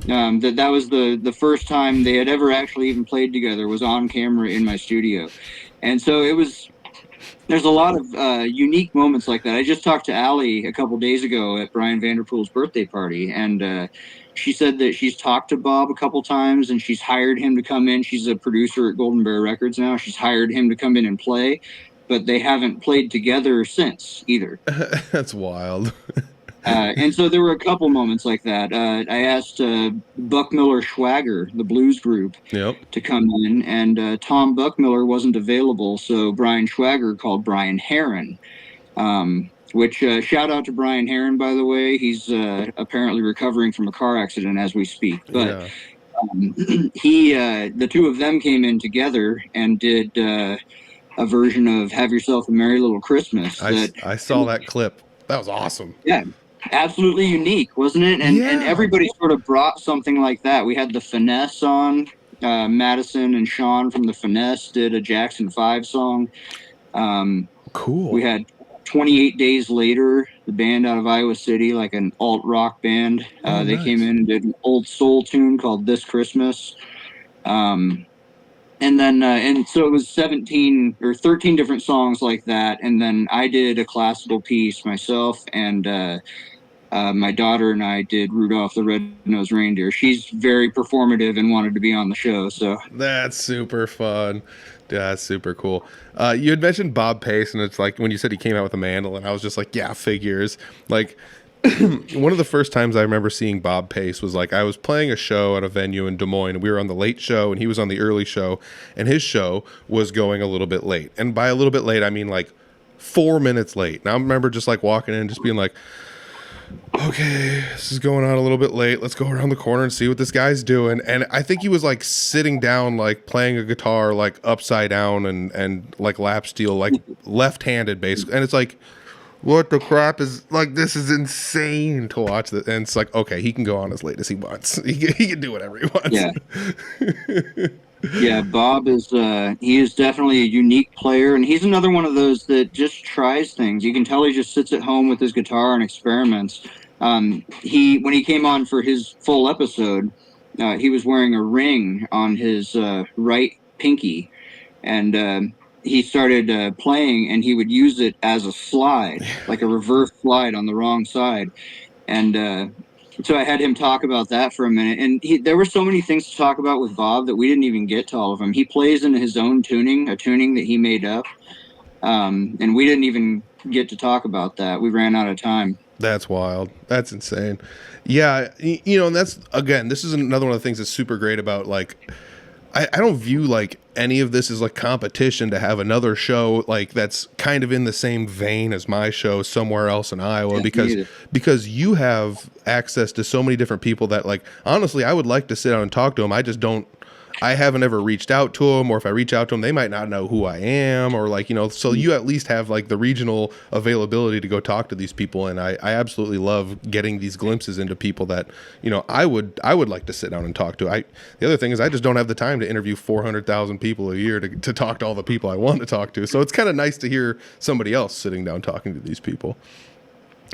That was the first time they had ever actually even played together was on camera in my studio. And so there's a lot of unique moments like that. I just talked to Allie a couple days ago at Brian Vanderpool's birthday party, and she said that she's talked to Bob a couple times, and she's hired him to come in. She's a producer at Golden Bear Records now. She's hired him to come in and play, but they haven't played together since either. That's wild. And so there were a couple moments like that. I asked Buckmiller Schwager, the blues group, to come in, and Tom Buckmiller wasn't available, so Brian Schwager called Brian Herron, which shout out to Brian Herron, by the way. He's apparently recovering from a car accident as we speak. But the two of them came in together and did a version of Have Yourself a Merry Little Christmas. I saw that clip. That was awesome. Yeah. Absolutely unique, wasn't it? And everybody sort of brought something like that. We had the Finesse on. Madison and Sean from the Finesse did a Jackson 5 song. Cool. We had 28 Days Later, the band out of Iowa City, like an alt rock band. They came in and did an old soul tune called This Christmas. And then, and so it was 17 or 13 different songs like that. And then I did a classical piece myself, and my daughter and I did Rudolph the Red-Nosed Reindeer. She's very performative and wanted to be on the show. So that's super fun. Yeah, that's super cool. You had mentioned Bob Pace, and it's like when you said he came out with a mandolin, I was just like, yeah, figures. Like, one of the first times I remember seeing Bob Pace was like I was playing a show at a venue in Des Moines. We were on the late show and he was on the early show, and his show was going a little bit late. And by a little bit late, I mean like 4 minutes late. And I remember just like walking in and just being like, okay, this is going on a little bit late. Let's go around the corner and see what this guy's doing. And I think he was like sitting down, like playing a guitar, like upside down and like lap steel, like left-handed basically. And it's like, what the crap is like? This is insane to watch this. And it's like, okay, he can go on as late as he wants. He can do whatever he wants. Yeah. Yeah, Bob he is definitely a unique player, and he's another one of those that just tries things. You can tell he just sits at home with his guitar and experiments. When he came on for his full episode, he was wearing a ring on his right pinky, and he started playing, and he would use it as a slide, like a reverse slide on the wrong side. And so I had him talk about that for a minute. And there were so many things to talk about with Bob that we didn't even get to all of them. He plays in his own tuning, a tuning that he made up. And we didn't even get to talk about that. We ran out of time. That's wild. That's insane. Yeah. You know, and that's, again, this is another one of the things that's super great about, like, I don't view like any of this as like competition to have another show like that's kind of in the same vein as my show somewhere else in Iowa, because you have access to so many different people that, like, honestly, I would like to sit down and talk to them. I just don't I haven't ever reached out to them, or if I reach out to them, they might not know who I am, or like, so you at least have like the regional availability to go talk to these people. And I absolutely love getting these glimpses into people that, I would like to sit down and talk to. The other thing is I just don't have the time to interview 400,000 people a year to talk to all the people I want to talk to. So it's kind of nice to hear somebody else sitting down talking to these people.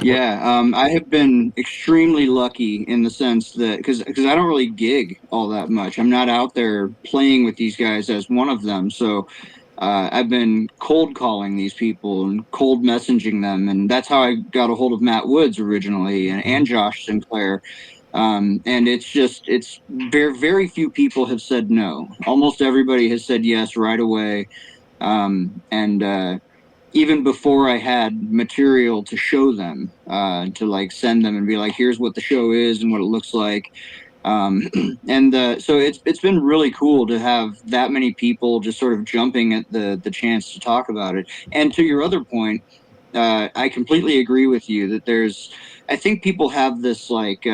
Yeah, I have been extremely lucky in the sense that because I don't really gig all that much. I'm not out there playing with these guys as one of them. So I've been cold calling these people and cold messaging them, and that's how I got a hold of Matt Woods originally and Josh Sinclair. And it's very, very few people have said no. Almost everybody has said yes right away. And even before I had material to show them, to like send them and be like, here's what the show is and what it looks like. So it's been really cool to have that many people just sort of jumping at the chance to talk about it. And to your other point, I completely agree with you that I think people have this like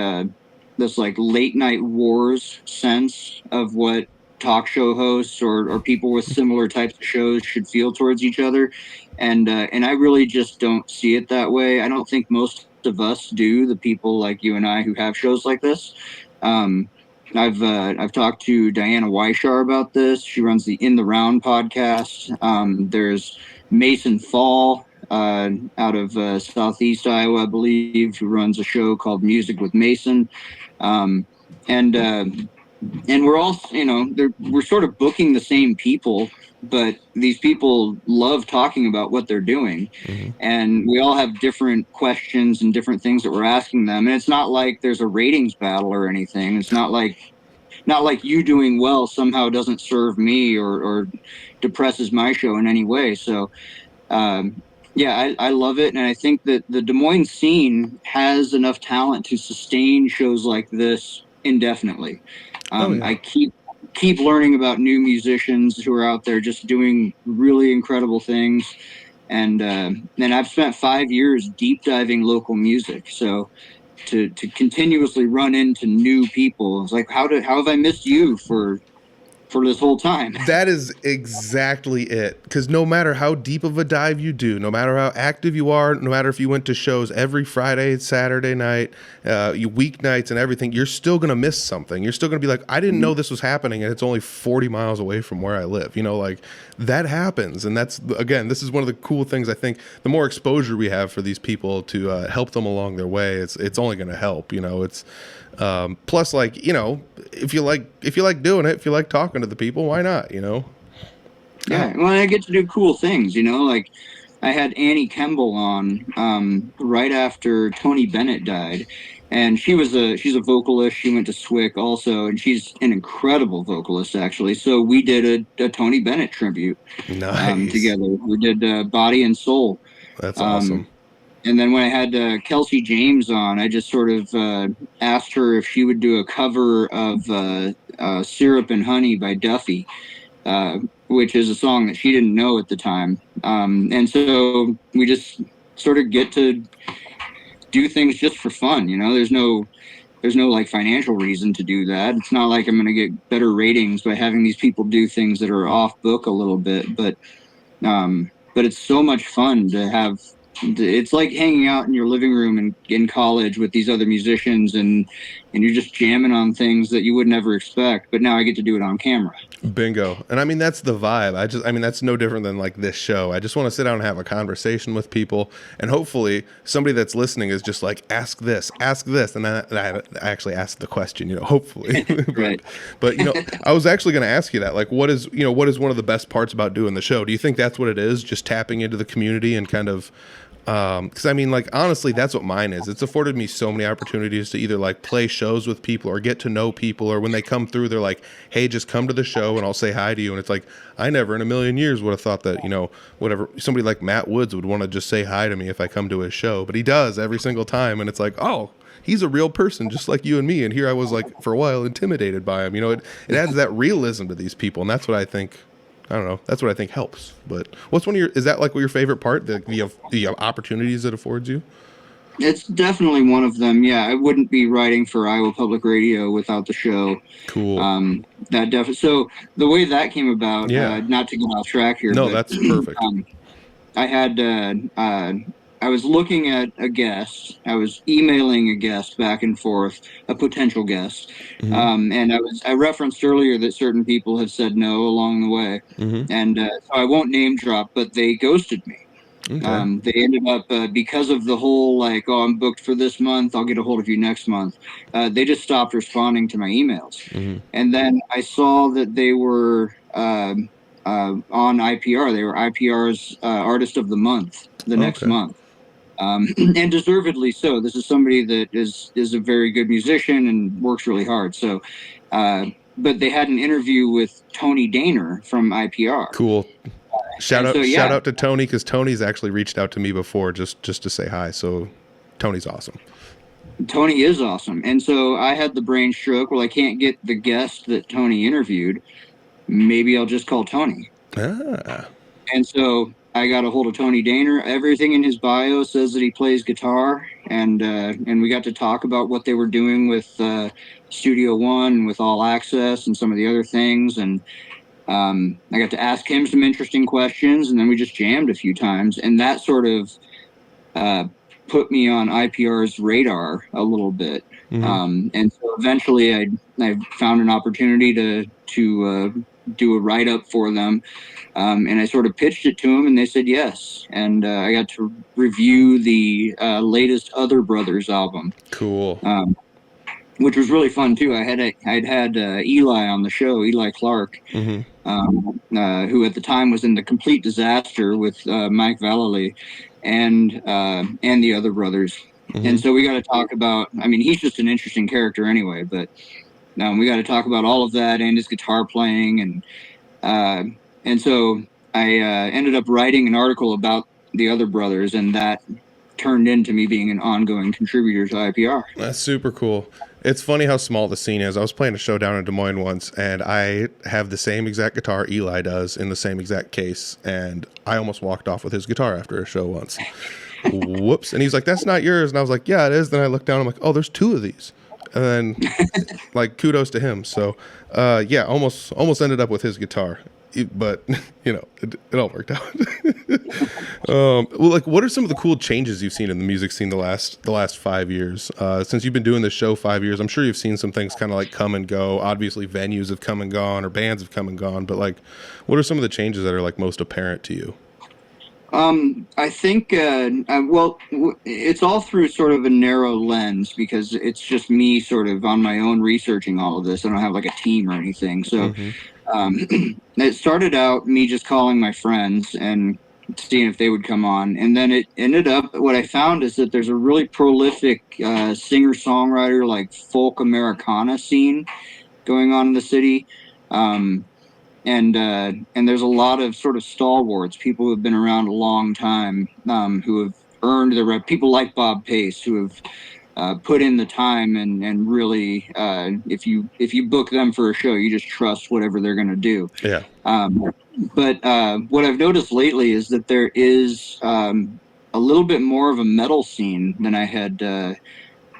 late night wars sense of what talk show hosts or people with similar types of shows should feel towards each other. And I really just don't see it that way. I don't think most of us do, the people like you and I who have shows like this. I've talked to Diana Weishar about this. She runs the In the Round podcast. There's Mason Fall out of Southeast Iowa, I believe, who runs a show called Music with Mason. And we're all, we're sort of booking the same people, but these people love talking about what they're doing. Mm-hmm. And we all have different questions and different things that we're asking them. And it's not like there's a ratings battle or anything. It's not like you doing well somehow doesn't serve me or depresses my show in any way. So, yeah, I love it. And I think that the Des Moines scene has enough talent to sustain shows like this indefinitely. I keep learning about new musicians who are out there just doing really incredible things. And I've spent 5 years deep diving local music. So to continuously run into new people, it's like, how have I missed you for this whole time? That is exactly it. Because no matter how deep of a dive you do, no matter how active you are, no matter if you went to shows every Friday, Saturday night, weeknights and everything, you're still going to miss something. You're still going to be like, I didn't know this was happening and it's only 40 miles away from where I live. Like that happens. And that's, again, this is one of the cool things. I think the more exposure we have for these people to help them along their way, it's only going to help. It's plus, like, if you like doing it, if you like talking to the people, why not? Yeah, well, I get to do cool things. Like I had Annie Kemble on right after Tony Bennett died, and she's a vocalist. She went to SWIC also, and she's an incredible vocalist actually. So we did a Tony Bennett tribute together. We did Body and Soul. That's awesome. And then when I had Kelsey James on, I just sort of asked her if she would do a cover of Syrup and Honey by Duffy, which is a song that she didn't know at the time. And so we just sort of get to do things just for fun. There's no like financial reason to do that. It's not like I'm going to get better ratings by having these people do things that are off book a little bit. But it's so much fun to have. It's like hanging out in your living room in college with these other musicians and you're just jamming on things that you would never expect. But now I get to do it on camera. Bingo. And I mean, that's the vibe. That's no different than like this show. I just want to sit down and have a conversation with people. And hopefully somebody that's listening is just like, ask this. And I actually ask the question, hopefully. Right. But I was actually going to ask you that. Like, what is one of the best parts about doing the show? Do you think that's what it is? Just tapping into the community and kind of, because honestly, that's what mine is. It's afforded me so many opportunities to either like play shows with people or get to know people, or when they come through, they're like, hey, just come to the show and I'll say hi to you. And it's like, I never in a million years would have thought that, whatever, somebody like Matt Woods would want to just say hi to me if I come to his show, but he does every single time. And it's like, oh, he's a real person just like you and me. And here I was like, for a while, intimidated by him. It adds that realism to these people. And that's what I think. I don't know. That's what I think helps. But what's is that like your favorite part? The opportunities it affords you? It's definitely one of them. Yeah, I wouldn't be writing for Iowa Public Radio without the show. Cool. That definitely. So the way that came about, Yeah. not to get off track here, No, but that's perfect. I had I was looking at a guest. I was emailing a guest back and forth, a potential guest, and I referenced earlier that certain people have said no along the way, and so I won't name drop, but they ghosted me. Okay. They ended up because of the whole like, oh, I'm booked for this month. I'll get a hold of you next month. They just stopped responding to my emails, and then I saw that they were on IPR. They were IPR's Artist of the Month the next Okay. month, and deservedly so. This is somebody that is a very good musician and works really hard. So, but they had an interview with Tony Daner from IPR. Cool. Shout yeah. out to Tony, because Tony's actually reached out to me before just to say hi. So Tony's awesome. Tony is awesome. And so I had the brain stroke. Well, I can't get the guest that Tony interviewed. Maybe I'll just call Tony. And so I got a hold of Tony Daner. Everything in his bio says that he plays guitar, and we got to talk about what they were doing with Studio One, with All Access, and some of the other things. And I got to ask him some interesting questions, and then we just jammed a few times, and that sort of put me on IPR's radar a little bit. And so eventually I found an opportunity to do a write-up for them, and I sort of pitched it to them, and they said yes, and I got to review the latest Other Brothers album. Cool. Which was really fun too. I'd had Eli on the show, Eli Clark, who at the time was in The Complete Disaster with Mike Vallely and the Other Brothers. And so we got to talk about, I mean, he's just an interesting character anyway, but we got to talk about all of that and his guitar playing. And so I ended up writing an article about the Other Brothers, and that turned into me being an ongoing contributor to IPR. That's super cool. It's funny how small the scene is. I was playing a show down in Des Moines once, and I have the same exact guitar Eli does in the same exact case, and I almost walked off with his guitar after a show once. Whoops. And he's like, that's not yours. And I was like, yeah, it is. Then I looked down, I'm like, oh, there's two of these. And then like, kudos to him. So yeah, almost ended up with his guitar. But you know, it all worked out. Well, like, what are some of the cool changes you've seen in the music scene the last 5 years? Since you've been doing this show 5 years, I'm sure you've seen some things kind of like come and go. Obviously, venues have come and gone, or bands have come and gone. But like, what are some of the changes that are like most apparent to you? I think, well, it's all through sort of a narrow lens, because it's just me sort of on my own researching all of this. I don't have like a team or anything. So it started out me just calling my friends and seeing if they would come on. And then it ended up, what I found is that there's a really prolific singer-songwriter, like folk Americana scene going on in the city. And there's a lot of sort of stalwarts, people who have been around a long time, who have earned their rep. People like Bob Pace, who have put in the time and really, if you book them for a show, you just trust whatever they're going to do. Yeah. But what I've noticed lately is that there is a little bit more of a metal scene than I had, not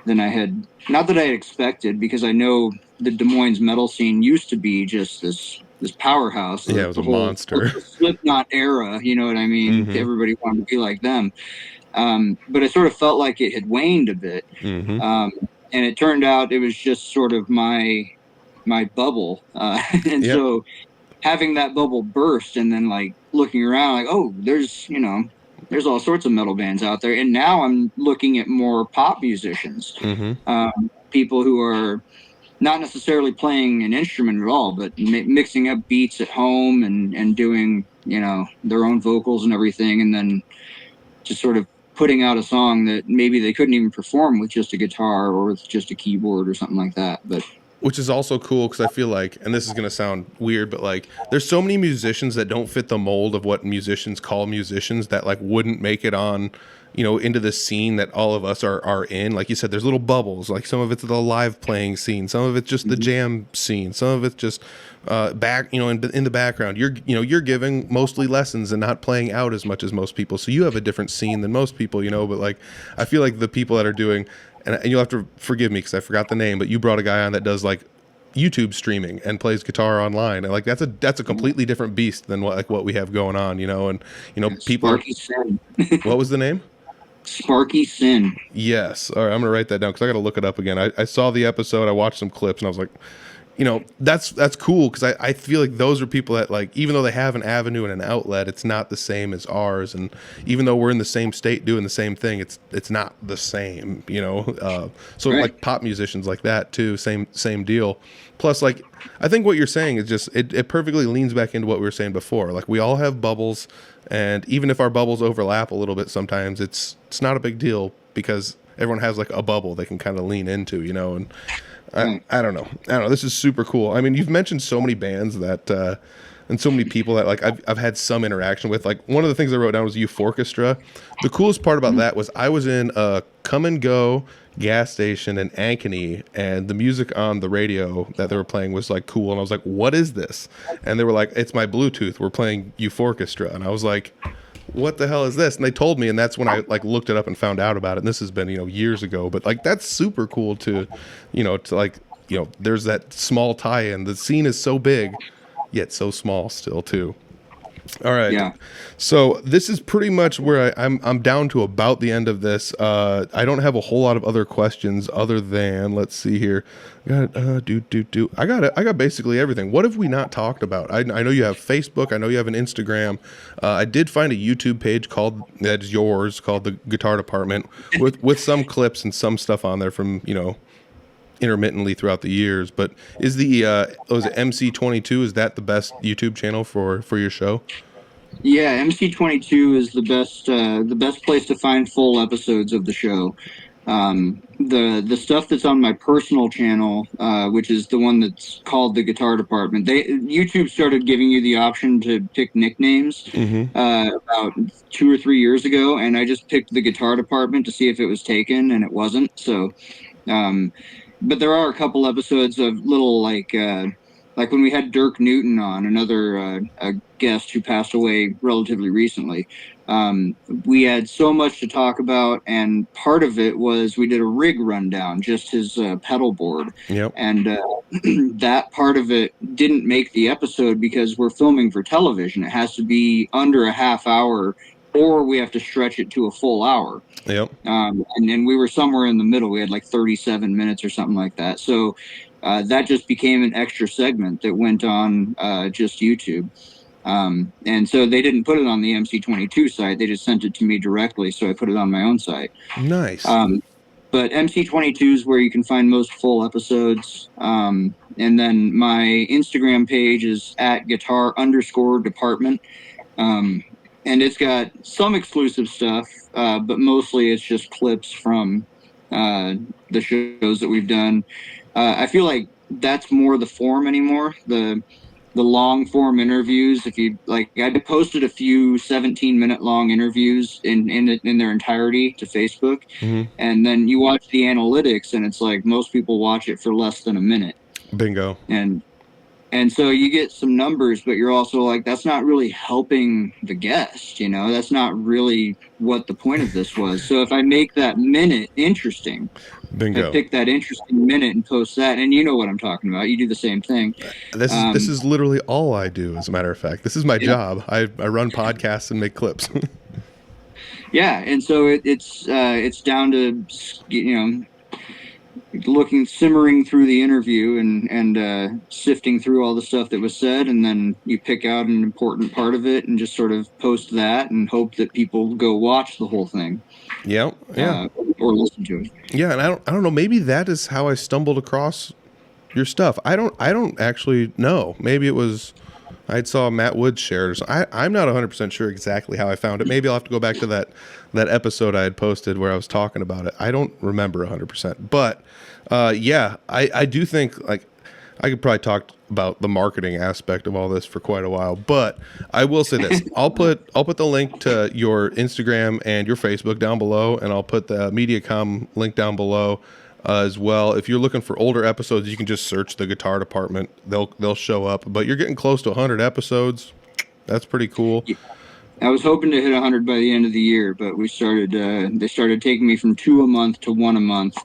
that I had expected, because I know the Des Moines metal scene used to be just this powerhouse. Yeah, it was a monster. Slipknot era, you know what I mean? Everybody wanted to be like them. But it sort of felt like it had waned a bit. And it turned out it was just sort of my bubble. And so having that bubble burst, and then like looking around like, oh, there's all sorts of metal bands out there. And now I'm looking at more pop musicians, people who are not necessarily playing an instrument at all, but mixing up beats at home and doing, their own vocals and everything. And then just sort of putting out a song that maybe they couldn't even perform with just a guitar or with just a keyboard or something like that. But which is also cool, because I feel like, and this is going to sound weird, but like, there's so many musicians that don't fit the mold of what musicians call musicians that like wouldn't make it on into this scene that all of us are in. Like you said, there's little bubbles. Like some of it's the live playing scene, some of it's just the jam scene, some of it's just back, in the background. You're giving mostly lessons and not playing out as much as most people. So you have a different scene than most people, but like I feel like the people that are doing, and you'll have to forgive me because I forgot the name, but you brought a guy on that does like YouTube streaming and plays guitar online, and like that's a completely different beast than what we have going on, and people. Sparky Sin. What was the name? Sparky Sin. Yes. All right, I'm gonna write that down because I got to look it up again. I saw the episode, I watched some clips, and I was like, that's cool because I feel like those are people that, like, even though they have an avenue and an outlet, it's not the same as ours. And even though we're in the same state doing the same thing, it's not the same, so Right. like pop musicians like that too, same deal. Plus, like, I think what you're saying is just it perfectly leans back into what we were saying before. Like, we all have bubbles, and even if our bubbles overlap a little bit, sometimes it's not a big deal because everyone has like a bubble they can kind of lean into, and I don't know. This is super cool. I mean, you've mentioned so many bands that, and so many people that like I've had some interaction with. Like, one of the things I wrote down was Euphorchestra. The coolest part about that was I was in a Come and Go gas station in Ankeny, and the music on the radio that they were playing was like cool. And I was like, "What is this?" And they were like, "It's my Bluetooth. We're playing Euphorchestra." And I was like, "What the hell is this?" And they told me, and that's when I like looked it up and found out about it. And this has been, years ago, but like that's super cool to like, there's that small tie-in. The scene is so big, yet so small still too. All right. Yeah. So this is pretty much where I'm down to about the end of this. I don't have a whole lot of other questions other than, let's see here. I got basically everything. What have we not talked about? I know you have Facebook. I know you have an Instagram. I did find a YouTube page that's yours, called The Guitar Department, with some clips and some stuff on there from, intermittently throughout the years. But is the was it MC22, is that the best YouTube channel for your show? Yeah, MC22 is the best place to find full episodes of the show. The stuff that's on my personal channel, which is the one that's called The Guitar Department, YouTube started giving you the option to pick nicknames about 2 or 3 years ago, and I just picked The Guitar Department to see if it was taken, and it wasn't. So, but there are a couple episodes of little like when we had Dirk Newton on, another a guest who passed away relatively recently. We had so much to talk about, and part of it was we did a rig rundown, just his pedal board. Yep. And that part of it didn't make the episode because we're filming for television. It has to be under a half hour, or we have to stretch it to a full hour. Yep. And then we were somewhere in the middle. We had like 37 minutes or something like that. So that just became an extra segment that went on just YouTube. And so they didn't put it on the MC22 site. They just sent it to me directly. So I put it on my own site. Nice. But MC22 is where you can find most full episodes. And then my Instagram page is at guitar_department. And it's got some exclusive stuff, but mostly it's just clips from the shows that we've done. I feel like that's more the form anymore. The long form interviews. If you like, I posted a few 17-minute long interviews in their entirety to Facebook, and then you watch the analytics, and it's like most people watch it for less than a minute. Bingo. And so you get some numbers, but you're also like, that's not really helping the guest, that's not really what the point of this was. So if I make that minute interesting, bingo, I pick that interesting minute and post that, and you know what I'm talking about. You do the same thing. This is literally all I do, as a matter of fact. This is my job. I run podcasts and make clips. Yeah, and so it's down to, simmering through the interview and sifting through all the stuff that was said, and then you pick out an important part of it and just sort of post that and hope that people go watch the whole thing. Yeah. Or listen to it. Yeah, and I don't know, maybe that is how I stumbled across your stuff. I don't actually know. Maybe it was I saw Matt Woods share it. I'm not 100% sure exactly how I found it. Maybe I'll have to go back to that episode I had posted where I was talking about it. I don't remember 100%. But yeah, I do think, like, I could probably talk about the marketing aspect of all this for quite a while, but I will say this. I'll put the link to your Instagram and your Facebook down below, and I'll put the MediaCom link down below as well. If you're looking for older episodes, you can just search the guitar department. They'll show up, but you're getting close to 100 episodes. That's pretty cool. Yeah. I was hoping to hit 100 by the end of the year, but they started taking me from 2 a month to 1 a month.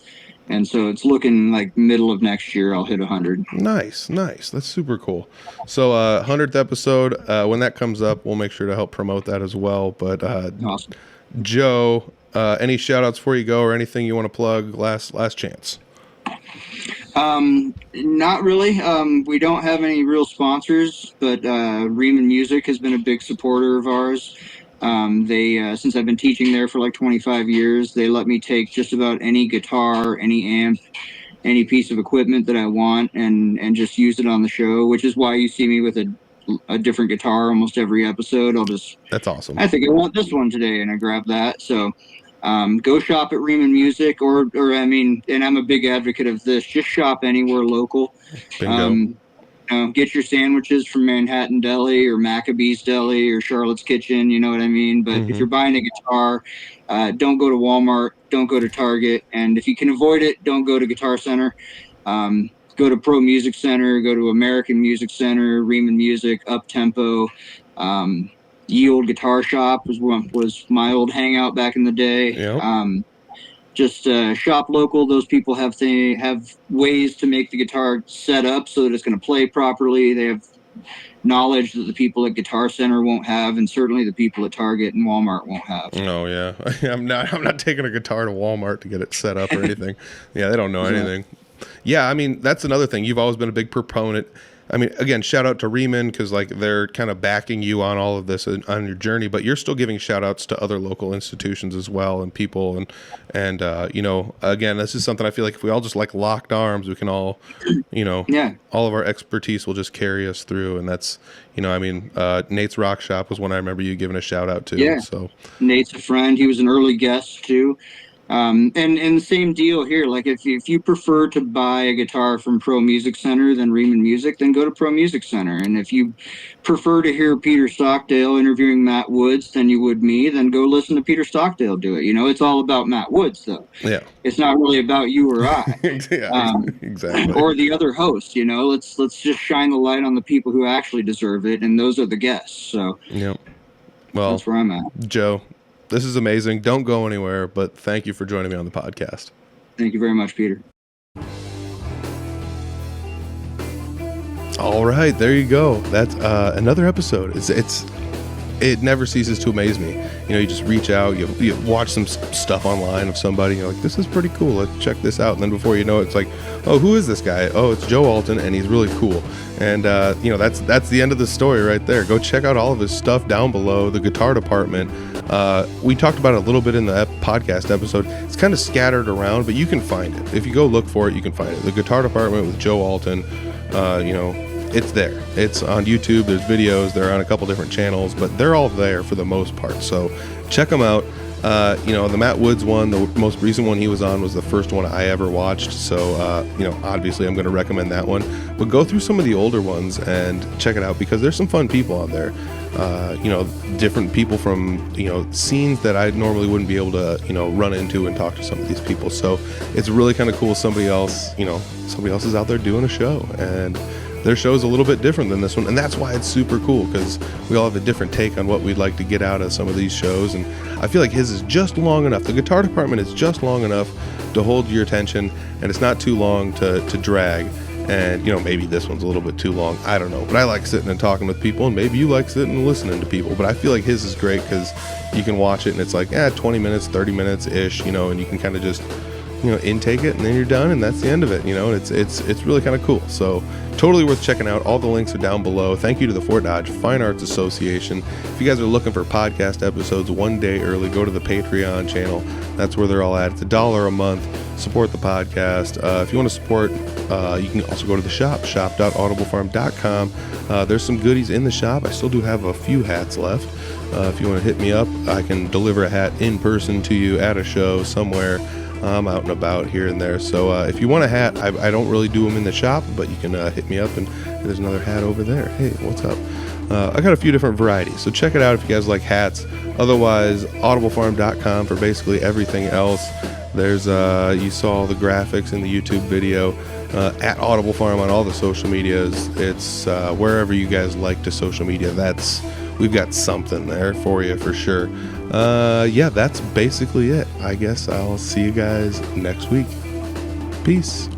And so it's looking like middle of next year I'll hit 100. Nice. That's super cool. So 100th episode, when that comes up, we'll make sure to help promote that as well. But Awesome. Joe, any shout outs before you go or anything you want to plug? Last chance. Not really. We don't have any real sponsors, but Rieman Music has been a big supporter of ours. They since I've been teaching there for like 25 years, they let me take just about any guitar, any amp, any piece of equipment that I want and just use it on the show, which is why you see me with a different guitar almost every episode. That's awesome. I think I want this one today, and I grab that. So go shop at Rieman Music, or I mean, and I'm a big advocate of this, just shop anywhere local. Bingo. Get your sandwiches from Manhattan Deli or Maccabee's Deli or Charlotte's Kitchen, you know what I mean? But if you're buying a guitar, don't go to Walmart, don't go to Target, and if you can avoid it, don't go to Guitar Center. Go to Pro Music Center, go to American Music Center, Riemann Music, Up Tempo. Ye Old Guitar Shop was my old hangout back in the day. Yep. Just shop local. Those people have ways to make the guitar set up so that it's going to play properly. They have knowledge that the people at Guitar Center won't have, and certainly the people at Target and Walmart won't have. Oh yeah, I'm not taking a guitar to Walmart to get it set up or anything. Yeah, they don't know anything. Yeah, I mean that's another thing. You've always been a big proponent. I mean, again, shout out to Rieman because like they're kind of backing you on all of this on your journey, but you're still giving shout outs to other local institutions as well and people and you know, again, this is something I feel like if we all just like locked arms, we can all, you know, all of our expertise will just carry us through. And that's, you know, I mean, Nate's Rock Shop was one I remember you giving a shout out to. Yeah. So Nate's a friend. He was an early guest too. And the same deal here. Like if you prefer to buy a guitar from Pro Music Center than Riemann Music, then go to Pro Music Center. And if you prefer to hear Peter Stockdale interviewing Matt Woods than you would me, then go listen to Peter Stockdale do it. You know, it's all about Matt Woods though. Yeah. It's not really about you or I. Yeah, exactly. Or the other host, you know, let's just shine the light on the people who actually deserve it. And those are the guests. So yeah. Well, that's where I'm at. Joe, this is amazing. Don't go anywhere, but thank you for joining me on the podcast. Thank you very much, Peter. All right, there you go. That's another episode. It never ceases to amaze me. You know, you just reach out, you watch some stuff online of somebody, and you're like, this is pretty cool. Let's check this out. And then before you know it, it's like, oh, who is this guy? Oh, it's Joe Alton, and he's really cool. And you know, that's the end of the story right there. Go check out all of his stuff down below. The guitar department. We talked about it a little bit in the podcast episode. It's kind of scattered around, but you can find it. If you go look for it, you can find it. The guitar department with Joe Alton. You know, it's there. It's on YouTube. There's videos. They're on a couple different channels, but they're all there for the most part. So check them out. You know, the Matt Woods one, the most recent one he was on was the first one I ever watched. So, you know, obviously I'm going to recommend that one. But go through some of the older ones and check it out because there's some fun people on there. You know, different people from, you know, scenes that I normally wouldn't be able to, you know, run into and talk to some of these people. So it's really kind of cool. Somebody else is out there doing a show and their show is a little bit different than this one. And that's why it's super cool because we all have a different take on what we'd like to get out of some of these shows. And I feel like his is just long enough. The guitar department is just long enough to hold your attention and it's not too long to drag. And, you know, maybe this one's a little bit too long. I don't know. But I like sitting and talking with people, and maybe you like sitting and listening to people. But I feel like his is great because you can watch it, and it's like, 20 minutes, 30 minutes-ish, you know, and you can kind of just, you know, intake it, and then you're done, and that's the end of it, you know. And it's really kind of cool. So totally worth checking out. All the links are down below. Thank you to the Fort Dodge Fine Arts Association. If you guys are looking for podcast episodes one day early, go to the Patreon channel. That's where they're all at. It's $1 a month. Support the podcast. If you want to support, you can also go to the shop.audiblefarm.com. There's some goodies in the shop. I still do have a few hats left. If you want to hit me up, I can deliver a hat in person to you at a show somewhere. I'm out and about here and there. So if you want a hat, I don't really do them in the shop, but you can hit me up, and there's another hat over there. Hey, what's up? I got a few different varieties, so check it out if you guys like hats. Otherwise, audiblefarm.com for basically everything else. There's you saw the graphics in the YouTube video. At Audible Farm on all the social medias. It's wherever you guys like to social media. We've got something there for you for sure. Yeah, that's basically it. I guess I'll see you guys next week. Peace.